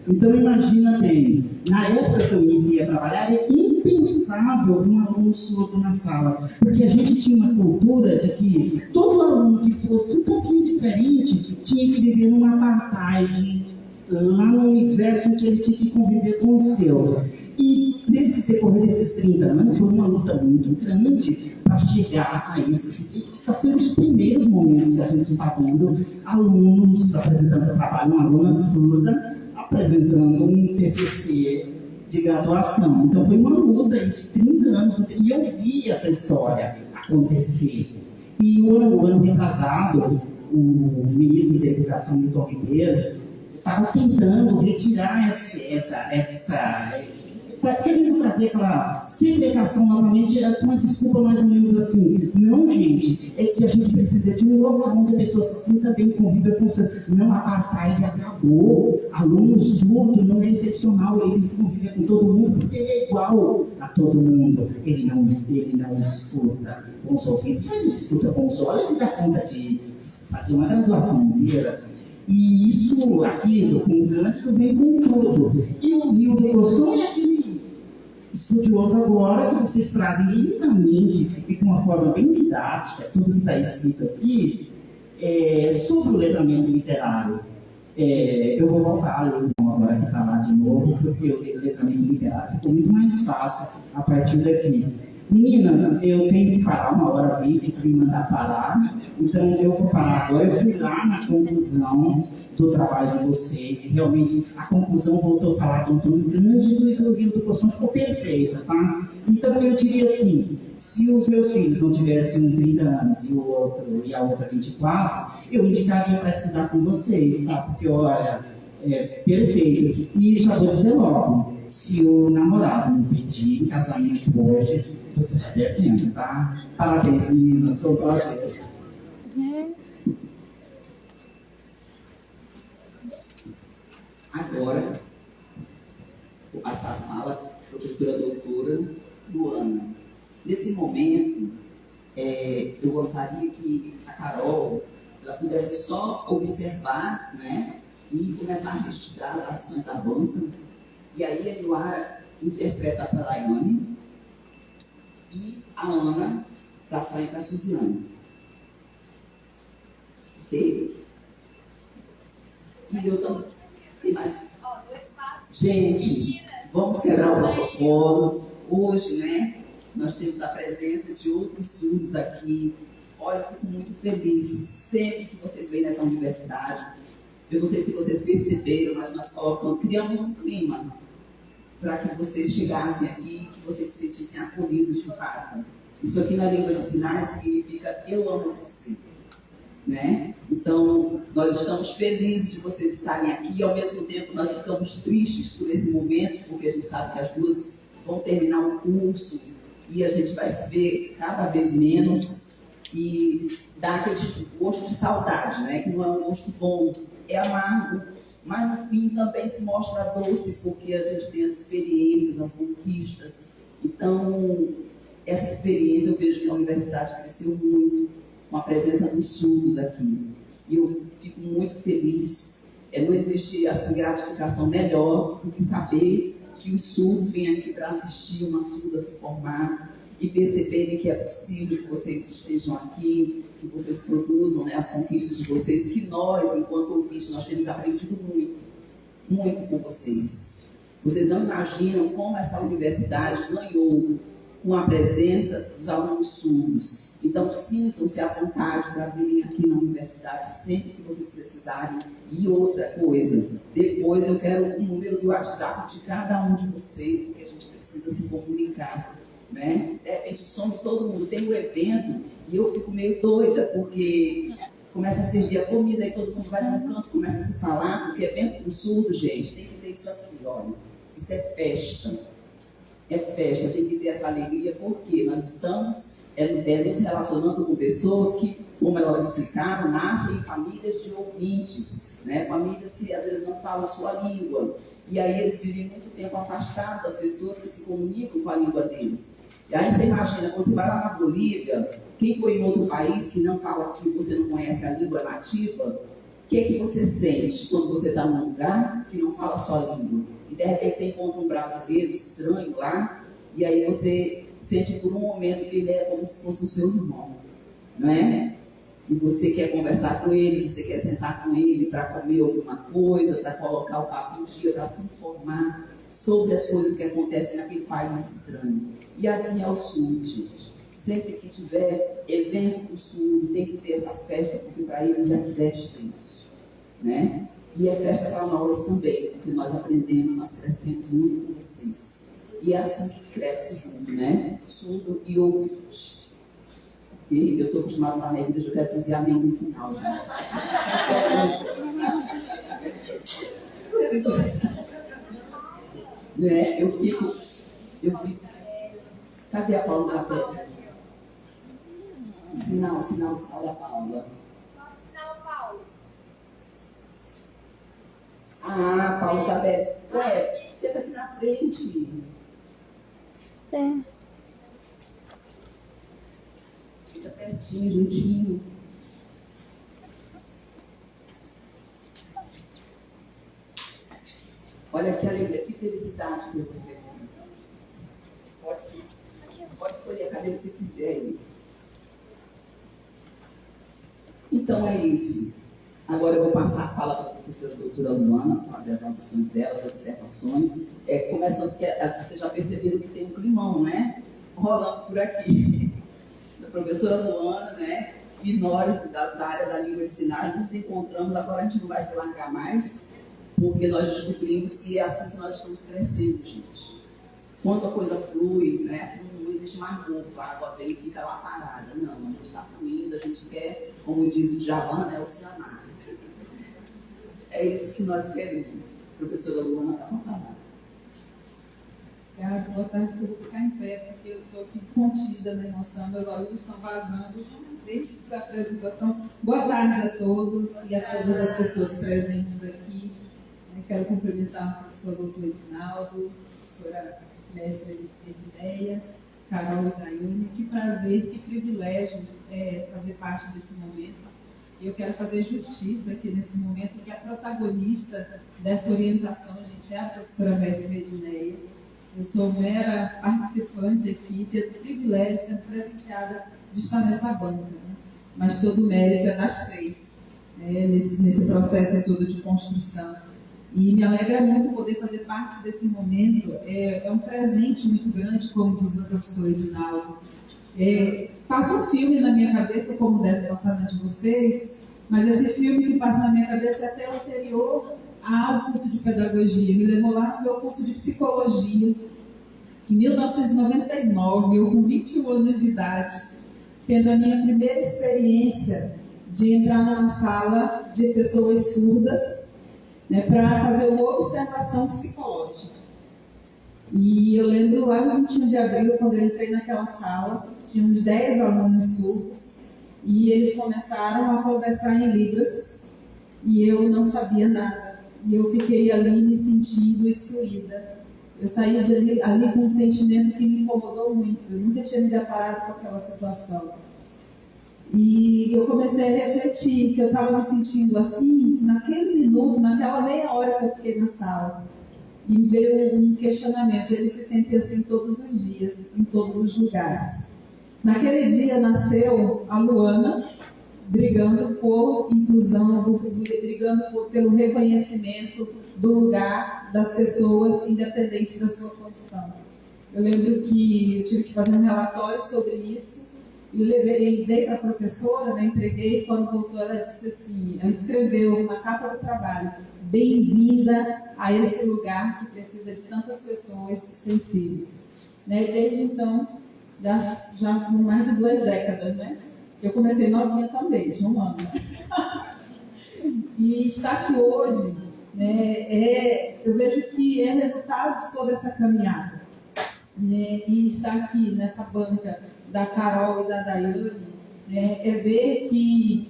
[SPEAKER 3] Então imagina bem, na época que eu iniciei a trabalhar, era impensável um aluno surdo na sala, porque a gente tinha uma cultura de que todo aluno que fosse um pouquinho diferente tinha que viver numa apartheid, lá no universo em que ele tinha que conviver com os seus. E nesse decorrer desses 30 anos, foi uma luta muito grande para chegar a isso. Está sendo os primeiros momentos que a gente está vendo alunos apresentando trabalho, uma aluna surda apresentando um TCC de graduação. Então foi uma luta de 30 anos e eu vi essa história acontecer. E o ano retrasado, o ministro da Educação, Milton Ribeiro, estava tentando retirar querendo trazer aquela segregação novamente, com uma desculpa mais ou menos assim. Não, gente, é que a gente precisa de um local onde a pessoa se sinta bem, conviva com você. Não, a apartheid acabou. Aluno surdo não é excepcional, ele convive com todo mundo porque ele é igual a todo mundo. Ele não escuta com os ouvidos, mas ele escuta com os olhos e dá conta de fazer uma graduação inteira. E isso aqui, com o Cândido, vem com tudo. E o professor é aquele estudioso agora que vocês trazem lindamente e com uma forma bem didática, tudo que está escrito aqui, sobre o letramento literário. Eu vou voltar a ler agora que está lá de novo, porque o letramento literário ficou muito mais fácil a partir daqui. Meninas, eu tenho que parar, uma hora vem, tem que me mandar parar. Então eu vou parar agora. Eu fui lá na conclusão do trabalho de vocês. E realmente a conclusão voltou a falar do Antônio Cândido e que o Rio do Poção ficou perfeita, tá? Então eu diria assim, se os meus filhos não tivessem 30 anos e a outra 24, eu indicaria para estudar com vocês, tá? Porque olha, é perfeito. E já vou dizer logo, se o namorado não pedir em casamento hoje, você está perdendo, tá? Parabéns, meninas, foi um prazer.
[SPEAKER 2] Agora, vou passar a fala para a professora doutora Luana. Nesse momento, eu gostaria que a Carol ela pudesse só observar, né, e começar a registrar as ações da banca. E aí a Eduara interpreta para a Laiane e a Ana para a Fran e para a Suziane. Ok? E eu também. Tem mais? Gente, vamos quebrar o protocolo. Hoje, né, nós temos a presença de outros surdos aqui. Olha, eu fico muito feliz sempre que vocês vêm nessa universidade. Eu não sei se vocês perceberam, mas nós criamos um clima para que vocês chegassem aqui, que vocês se sentissem acolhidos de fato. Isso aqui na língua de sinais significa eu amo você. Né? Então, nós estamos felizes de vocês estarem aqui, e ao mesmo tempo nós ficamos tristes por esse momento, porque a gente sabe que as duas vão terminar o curso e a gente vai se ver cada vez menos e dá aquele gosto de saudade, né? Que não é um gosto bom, é amargo, mas no fim também se mostra doce, porque a gente tem as experiências, as conquistas. Então, essa experiência eu vejo que a universidade cresceu muito, com a presença dos surdos aqui. E eu fico muito feliz. Não existe assim, gratificação melhor do que saber que os surdos vêm aqui para assistir uma surda se formar e perceberem que é possível que vocês estejam aqui, que vocês produzam, né, as conquistas de vocês, que nós, enquanto ouvintes, nós temos aprendido muito, muito com vocês. Vocês não imaginam como essa universidade ganhou com a presença dos alunos surdos. Então, sintam-se à vontade para virem aqui na universidade sempre que vocês precisarem. E outra coisa, depois eu quero o número do WhatsApp de cada um de vocês, porque a gente precisa se comunicar. Né? De repente, some todo mundo. Tem um evento e eu fico meio doida, porque começa a servir a comida e todo mundo vai num canto, começa a se falar, porque evento com surdo, gente, tem que ter isso aqui, olha. Isso é festa. É festa, tem que ter essa alegria, porque nós estamos nos relacionando com pessoas que, como elas explicaram, nascem em famílias de ouvintes, né? Famílias que às vezes não falam a sua língua, e aí eles vivem muito tempo afastados das pessoas que se comunicam com a língua deles. E aí você imagina, quando você vai lá na Bolívia, quem foi em outro país que não fala, que você não conhece a língua nativa, o que é que você sente quando você está num lugar que não fala a sua língua? E de repente você encontra um brasileiro estranho lá, e aí você sente por um momento que ele é como se fosse o seu irmão, não é? E você quer conversar com ele, você quer sentar com ele para comer alguma coisa, para colocar o papo em dia, para se informar sobre as coisas que acontecem naquele país estranho. E assim é o surdo, gente. Sempre que tiver evento com o surdo, tem que ter essa festa, porque para eles é festa isso, né? E é festa para nós também, porque nós aprendemos, nós crescemos muito com vocês. E é assim que cresce junto, né? Surdo e ouvinte. E eu estou acostumada lá na igreja, eu quero dizer amém no final, gente. Né? Eu fico. Cadê a Paula Isabel? O sinal da Paula. Ah, Paula Isabel. Ué, você está aqui na frente. Fica pertinho, juntinho. Olha que alegria, que felicidade ter você aqui. Pode escolher a cadeira que você quiser. Então é isso. Agora eu vou passar a fala para a professora doutora Luana, fazer as audições dela, as observações. Começando, porque vocês já perceberam que tem um climão, né? rolando por aqui. Da professora Luana, né? E nós, da área da língua de sinais, nos encontramos. Agora a gente não vai se largar mais, porque nós descobrimos que é assim que nós estamos crescendo, gente. Quando a coisa flui, né? Não existe mais grupo, a água vem e fica lá parada. Não, a gente está fluindo, a gente quer, como diz o Djavan, né? Oceanar. É isso que nós queremos. A professora Luana está falando.
[SPEAKER 4] Boa tarde, eu vou ficar em pé, porque eu estou aqui contida na emoção, meus olhos estão vazando desde a apresentação. Boa tarde a todos e a todas as pessoas presentes aqui. Eu quero cumprimentar o professor doutor Edinaldo, a professora mestre Edineia, Carol e Daiane. Que prazer, que privilégio fazer parte desse momento. E eu quero fazer justiça aqui nesse momento, que a protagonista dessa orientação, gente, é a professora mestre Edineia. Eu sou mera participante aqui, tendo o privilégio de ser presenteada de estar nessa banca, né? Mas todo o mérito é das três, nesse processo todo de construção. E me alegra muito poder fazer parte desse momento. É um presente muito grande, como diz o professor Edinaldo. Passa um filme na minha cabeça, como deve passar na de vocês, mas esse filme que passa na minha cabeça é até anterior ao curso de pedagogia. Me levou lá no meu curso de psicologia, em 1999, eu com 21 anos de idade, tendo a minha primeira experiência de entrar numa sala de pessoas surdas, né, para fazer uma observação psicológica. E eu lembro lá no 21 de abril, quando eu entrei naquela sala, tinha uns 10 alunos surdos, e eles começaram a conversar em Libras, e eu não sabia nada. E eu fiquei ali me sentindo excluída. Eu saí ali com um sentimento que me incomodou muito. Eu nunca tinha me deparado com aquela situação. E eu comecei a refletir que eu estava me sentindo assim, naquele minuto, naquela meia hora que eu fiquei na sala. E me veio um questionamento. Ele se sente assim todos os dias, em todos os lugares. Naquele dia nasceu a Luana, brigando por inclusão, brigando pelo reconhecimento do lugar das pessoas, independente da sua condição. Eu lembro que eu tive que fazer um relatório sobre isso, e dei para a professora, né, entreguei, quando voltou ela disse assim, ela escreveu na capa do trabalho: bem-vinda a esse lugar que precisa de tantas pessoas sensíveis. Né, e desde então, já por mais de 2 décadas, né? Eu comecei novinha também, tinha um ano. E estar aqui hoje, né, eu vejo que é resultado de toda essa caminhada. Né, e estar aqui nessa banca da Carol e da Daiane, né, é ver que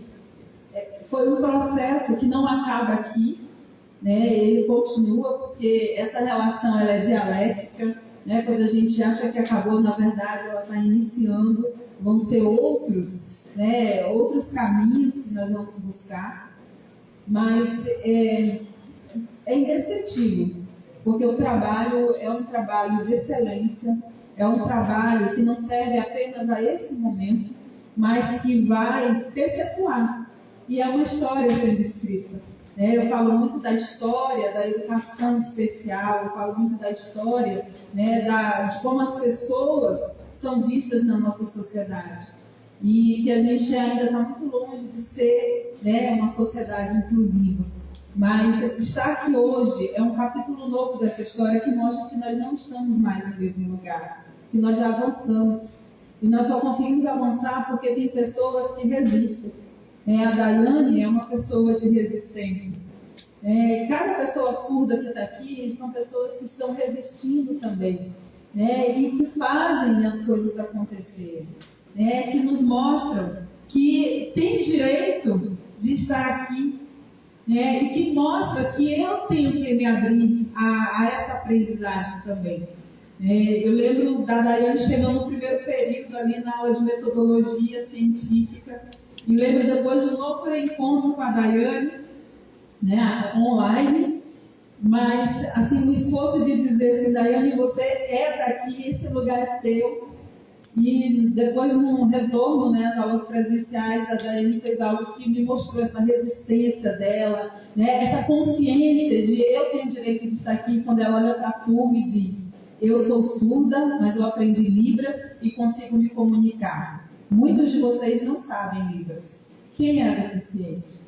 [SPEAKER 4] foi um processo que não acaba aqui, né, ele continua, porque essa relação ela é dialética. Né, quando a gente acha que acabou, na verdade, ela está iniciando, vão ser outros caminhos que nós vamos buscar, mas é indescritível, porque o trabalho é um trabalho de excelência, é um trabalho que não serve apenas a esse momento, mas que vai perpetuar, e é uma história sendo escrita. Eu falo muito da história da educação especial, eu falo muito da história, né, de como as pessoas são vistas na nossa sociedade. E que a gente ainda está muito longe de ser, né, uma sociedade inclusiva. Mas estar aqui hoje é um capítulo novo dessa história que mostra que nós não estamos mais no mesmo lugar, que nós já avançamos. E nós só conseguimos avançar porque tem pessoas que resistem. A Daiane é uma pessoa de resistência. Cada pessoa surda que está aqui são pessoas que estão resistindo também, e que fazem as coisas acontecerem, que nos mostram que tem direito de estar aqui, e que mostra que eu tenho que me abrir a essa aprendizagem também. Eu lembro da Daiane chegando no primeiro período ali na aula de metodologia científica, e lembro depois de um novo reencontro com a Daiane, online, mas assim, o esforço de dizer assim: Daiane, você é daqui, esse lugar é teu. E depois, no retorno, às aulas presenciais, a Daiane fez algo que me mostrou essa resistência dela, essa consciência de eu tenho o direito de estar aqui, quando ela olha para a turma e diz: eu sou surda, mas eu aprendi Libras e consigo me comunicar. Muitos de vocês não sabem Libras. Quem é deficiente?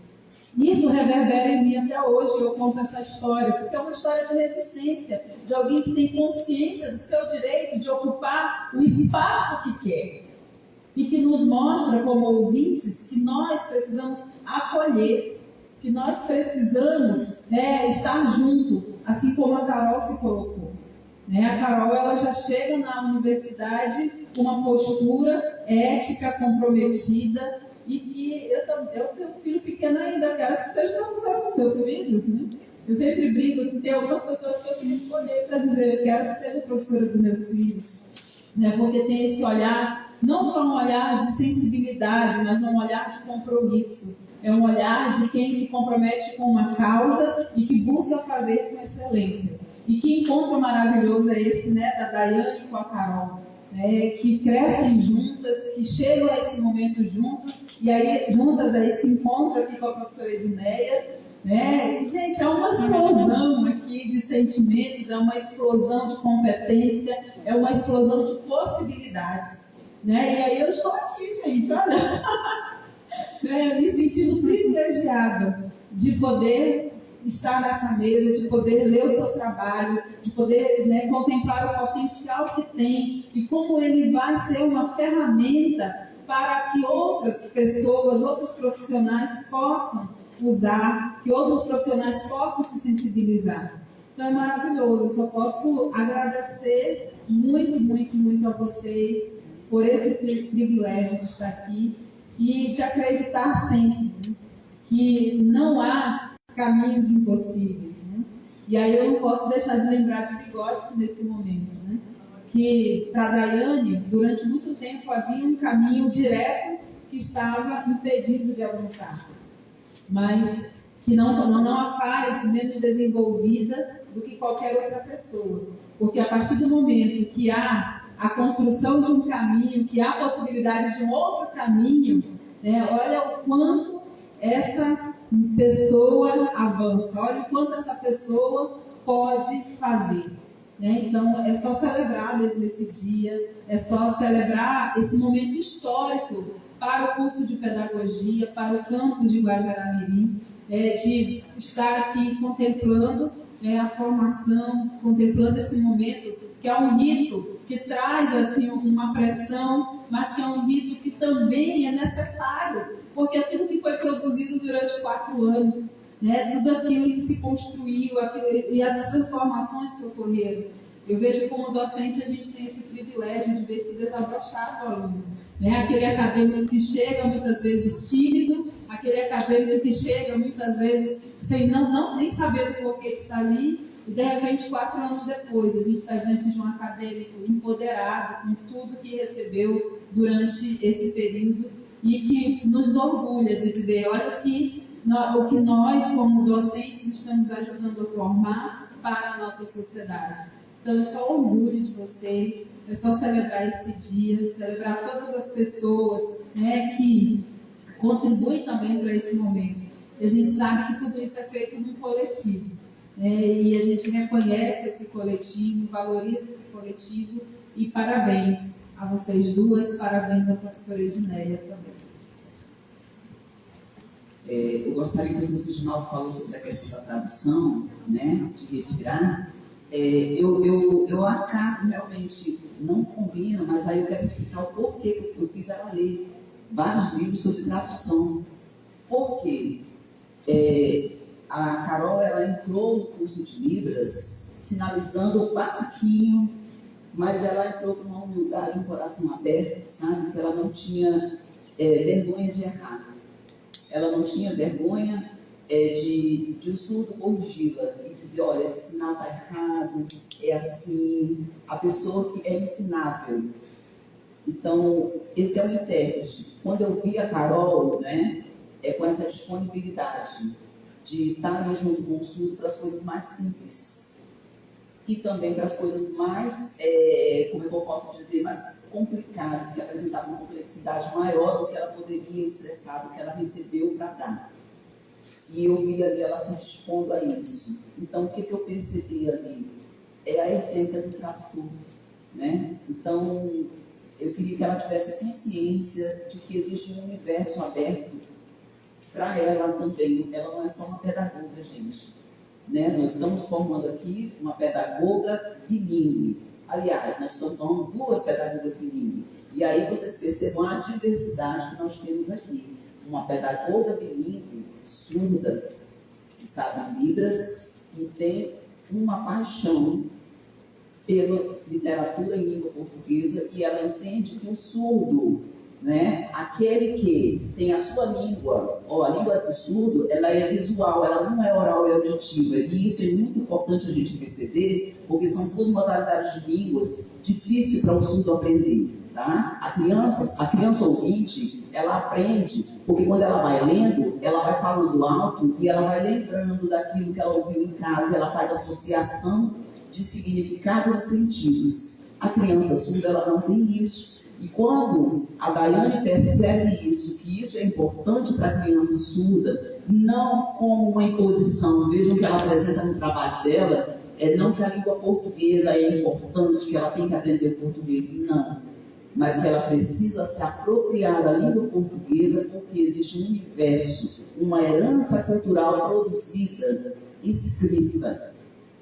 [SPEAKER 4] Isso reverbera em mim até hoje. Eu conto essa história, porque é uma história de resistência, de alguém que tem consciência do seu direito de ocupar o espaço que quer. E que nos mostra, como ouvintes, que nós precisamos acolher, que nós precisamos estar junto, assim como a Carol se colocou. A Carol, ela já chega na universidade com uma postura ética, comprometida, e que eu tenho um filho pequeno ainda, quero que seja professor dos meus filhos, né? Eu sempre brinco, assim, tem algumas pessoas que eu queria escolher para dizer, eu quero que seja professora dos meus filhos, né? Porque tem esse olhar, não só um olhar de sensibilidade, mas um olhar de compromisso. É um olhar de quem se compromete com uma causa e que busca fazer com excelência. E que encontro maravilhoso é esse, né, da Daiane com a Carol, né, que crescem juntas, que chegam a esse momento juntas, e aí juntas aí se encontram aqui com a professora Edneia, né? E, gente, é uma explosão aqui de sentimentos, é uma explosão de competência, é uma explosão de possibilidades, né? E aí eu estou aqui, gente, olha, me sentindo privilegiada de poder estar nessa mesa, de poder ler o seu trabalho, de poder contemplar o potencial que tem e como ele vai ser uma ferramenta para que outras pessoas, outros profissionais possam usar, que outros profissionais possam se sensibilizar. Então é maravilhoso, eu só posso agradecer muito, muito, muito a vocês por esse privilégio de estar aqui e de acreditar sempre que não há caminhos impossíveis, né? E aí eu não posso deixar de lembrar de Vygotsky nesse momento, né? Que para Daiane, durante muito tempo, havia um caminho direto que estava impedido de avançar, mas que não a faz menos desenvolvida do que qualquer outra pessoa, porque a partir do momento que há a construção de um caminho, que há a possibilidade de um outro caminho, olha o quanto essa pessoa avança, olha o quanto essa pessoa pode fazer. Então, é só celebrar mesmo esse dia, é só celebrar esse momento histórico para o curso de pedagogia, para o campus de Guajará-Mirim, de estar aqui contemplando a formação, contemplando esse momento, que é um rito que traz assim, uma pressão, mas que é um rito que também é necessário, porque aquilo que foi produzido durante 4 anos, tudo aquilo que se construiu, e as transformações que ocorreram. Eu vejo como docente a gente tem esse privilégio de ver se desabrochar do aluno. Aquele acadêmico que chega muitas vezes tímido, aquele acadêmico que chega muitas vezes sem nem saber o porquê está ali, e de repente 4 anos depois a gente está diante de um acadêmico empoderado com tudo que recebeu durante esse período e que nos orgulha de dizer, olha o que nós como docentes estamos ajudando a formar para a nossa sociedade. Então é só orgulho de vocês, é só celebrar esse dia, celebrar todas as pessoas que contribuem também para esse momento. E a gente sabe que tudo isso é feito num coletivo, e a gente reconhece esse coletivo, valoriza esse coletivo, e parabéns a vocês duas, parabéns à professora Edneia também.
[SPEAKER 2] Eu gostaria que o professor Ginaldo falou sobre a questão da tradução, de retirar. Eu acato realmente, não combina, mas aí eu quero explicar o porquê que eu fiz ela ler vários livros sobre tradução. Por quê? A Carol, ela entrou no curso de Libras sinalizando o basiquinho, mas ela entrou com uma humildade, um coração aberto, sabe? Que ela não tinha vergonha de errar. Ela não tinha vergonha de o surdo corrigi-la e dizer, olha, esse sinal está errado, é assim. A pessoa que é ensinável. Então, esse é o intérprete. Quando eu vi a Carol, com essa disponibilidade de estar ali junto com o surdo para as coisas mais simples e também para as coisas mais, como eu posso dizer, mais complicadas, que apresentavam uma complexidade maior do que ela poderia expressar, do que ela recebeu para dar. E eu vi ali ela se dispondo a isso. Então, o que eu percebi ali? é a essência do tradutor, né? Então, eu queria que ela tivesse consciência de que existe um universo aberto para ela também. Ela não é só uma pedagoga, gente, né? Nós estamos formando aqui uma pedagoga bilíngue. Aliás, nós estamos formando 2 pedagogas bilíngues. E aí vocês percebam a diversidade que nós temos aqui. Uma pedagoga bilíngue, surda, que sabe Libras e tem uma paixão pela literatura em língua portuguesa, e ela entende que o surdo, né, aquele que tem a sua língua, a língua do surdo, ela é visual, ela não é oral e auditiva, e isso é muito importante a gente perceber, porque são 2 modalidades de línguas difíceis para o surdo aprender. Tá? A criança ouvinte, ela aprende, porque quando ela vai lendo, ela vai falando alto e ela vai lembrando daquilo que ela ouviu em casa, ela faz associação de significados e sentidos. A criança surda, ela não tem isso. E quando a Daiane percebe isso, que isso é importante para a criança surda, não como uma imposição, vejam que ela apresenta no trabalho dela, não que a língua portuguesa é importante, que ela tem que aprender o português, não. Mas que ela precisa se apropriar da língua portuguesa porque existe um universo, uma herança cultural produzida, escrita,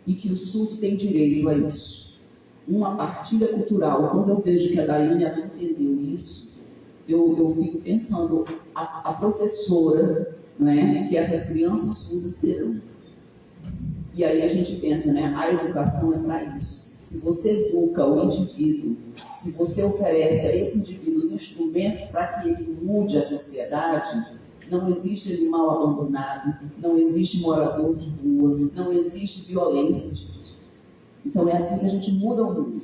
[SPEAKER 2] e que o surdo tem direito a isso. Uma partilha cultural. Quando eu vejo que a Daiane não entendeu isso, eu fico pensando, a professora, né, que essas crianças surdas terão. E aí a gente pensa, né, a educação é para isso. Se você educa o indivíduo, se você oferece a esse indivíduo os instrumentos para que ele mude a sociedade, não existe animal abandonado, não existe morador de rua, não existe violência. Então é assim que a gente muda o mundo.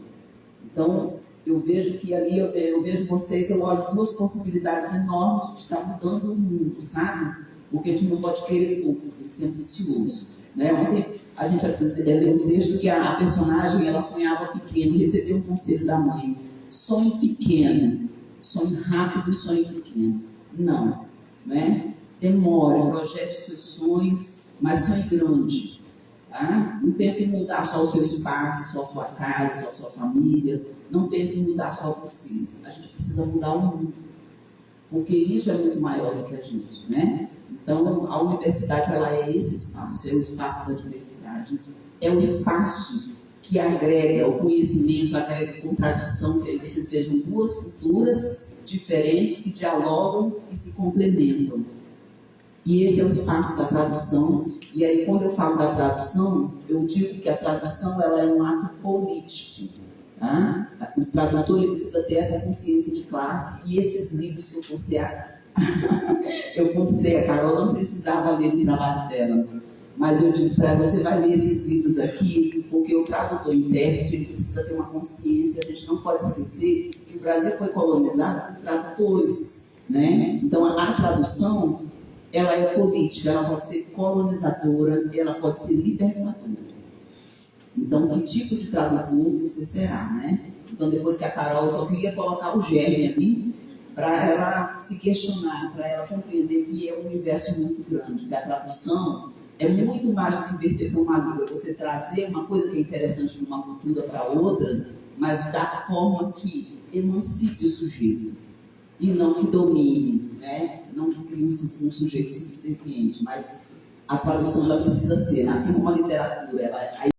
[SPEAKER 2] Então eu vejo que ali, eu vejo vocês, eu olho 2 possibilidades enormes de estar mudando o mundo, sabe? Porque a gente não pode querer pouco, tem que ser ambicioso. Né? Ontem a gente leu um texto que a personagem, ela sonhava pequeno, recebeu um conselho da mãe: sonhe pequeno, sonhe rápido e sonhe pequeno. Não, né? Demore, projete seus sonhos, mas sonhe grande. Tá? Não pense em mudar só o seu espaço, só a sua casa, só a sua família. Não pense em mudar só você. A gente precisa mudar o mundo, porque isso é muito maior do que a gente, né? Então, a universidade, ela é esse espaço, é o espaço da diversidade, é o espaço que agrega o conhecimento, agrega a contradição, que aí vocês vejam 2 culturas diferentes que dialogam e se complementam. E esse é o espaço da tradução. E aí, quando eu falo da tradução, eu digo que a tradução, ela é um ato político. Tá? O tradutor, ele precisa ter essa consciência de classe, e esses livros que eu forcei a Carol não precisava ler o trabalho dela, mas eu disse para ela: você vai ler esses livros aqui, porque o tradutor intérprete, ele precisa ter uma consciência. A gente não pode esquecer que o Brasil foi colonizado por tradutores, né? Então a tradução, ela é política, ela pode ser colonizadora, ela pode ser libertadora. Então, que tipo de tradutor você será, né? Então, depois que a Carol, eu só queria colocar o germe ali, para ela se questionar, para ela compreender que é um universo muito grande, que a tradução é muito mais do que verter para uma língua, você trazer uma coisa que é interessante de uma cultura para outra, mas da forma que emancipe o sujeito, e não que domine, né? Não que crie um sujeito subserviente, mas a tradução já precisa ser, assim como a literatura, ela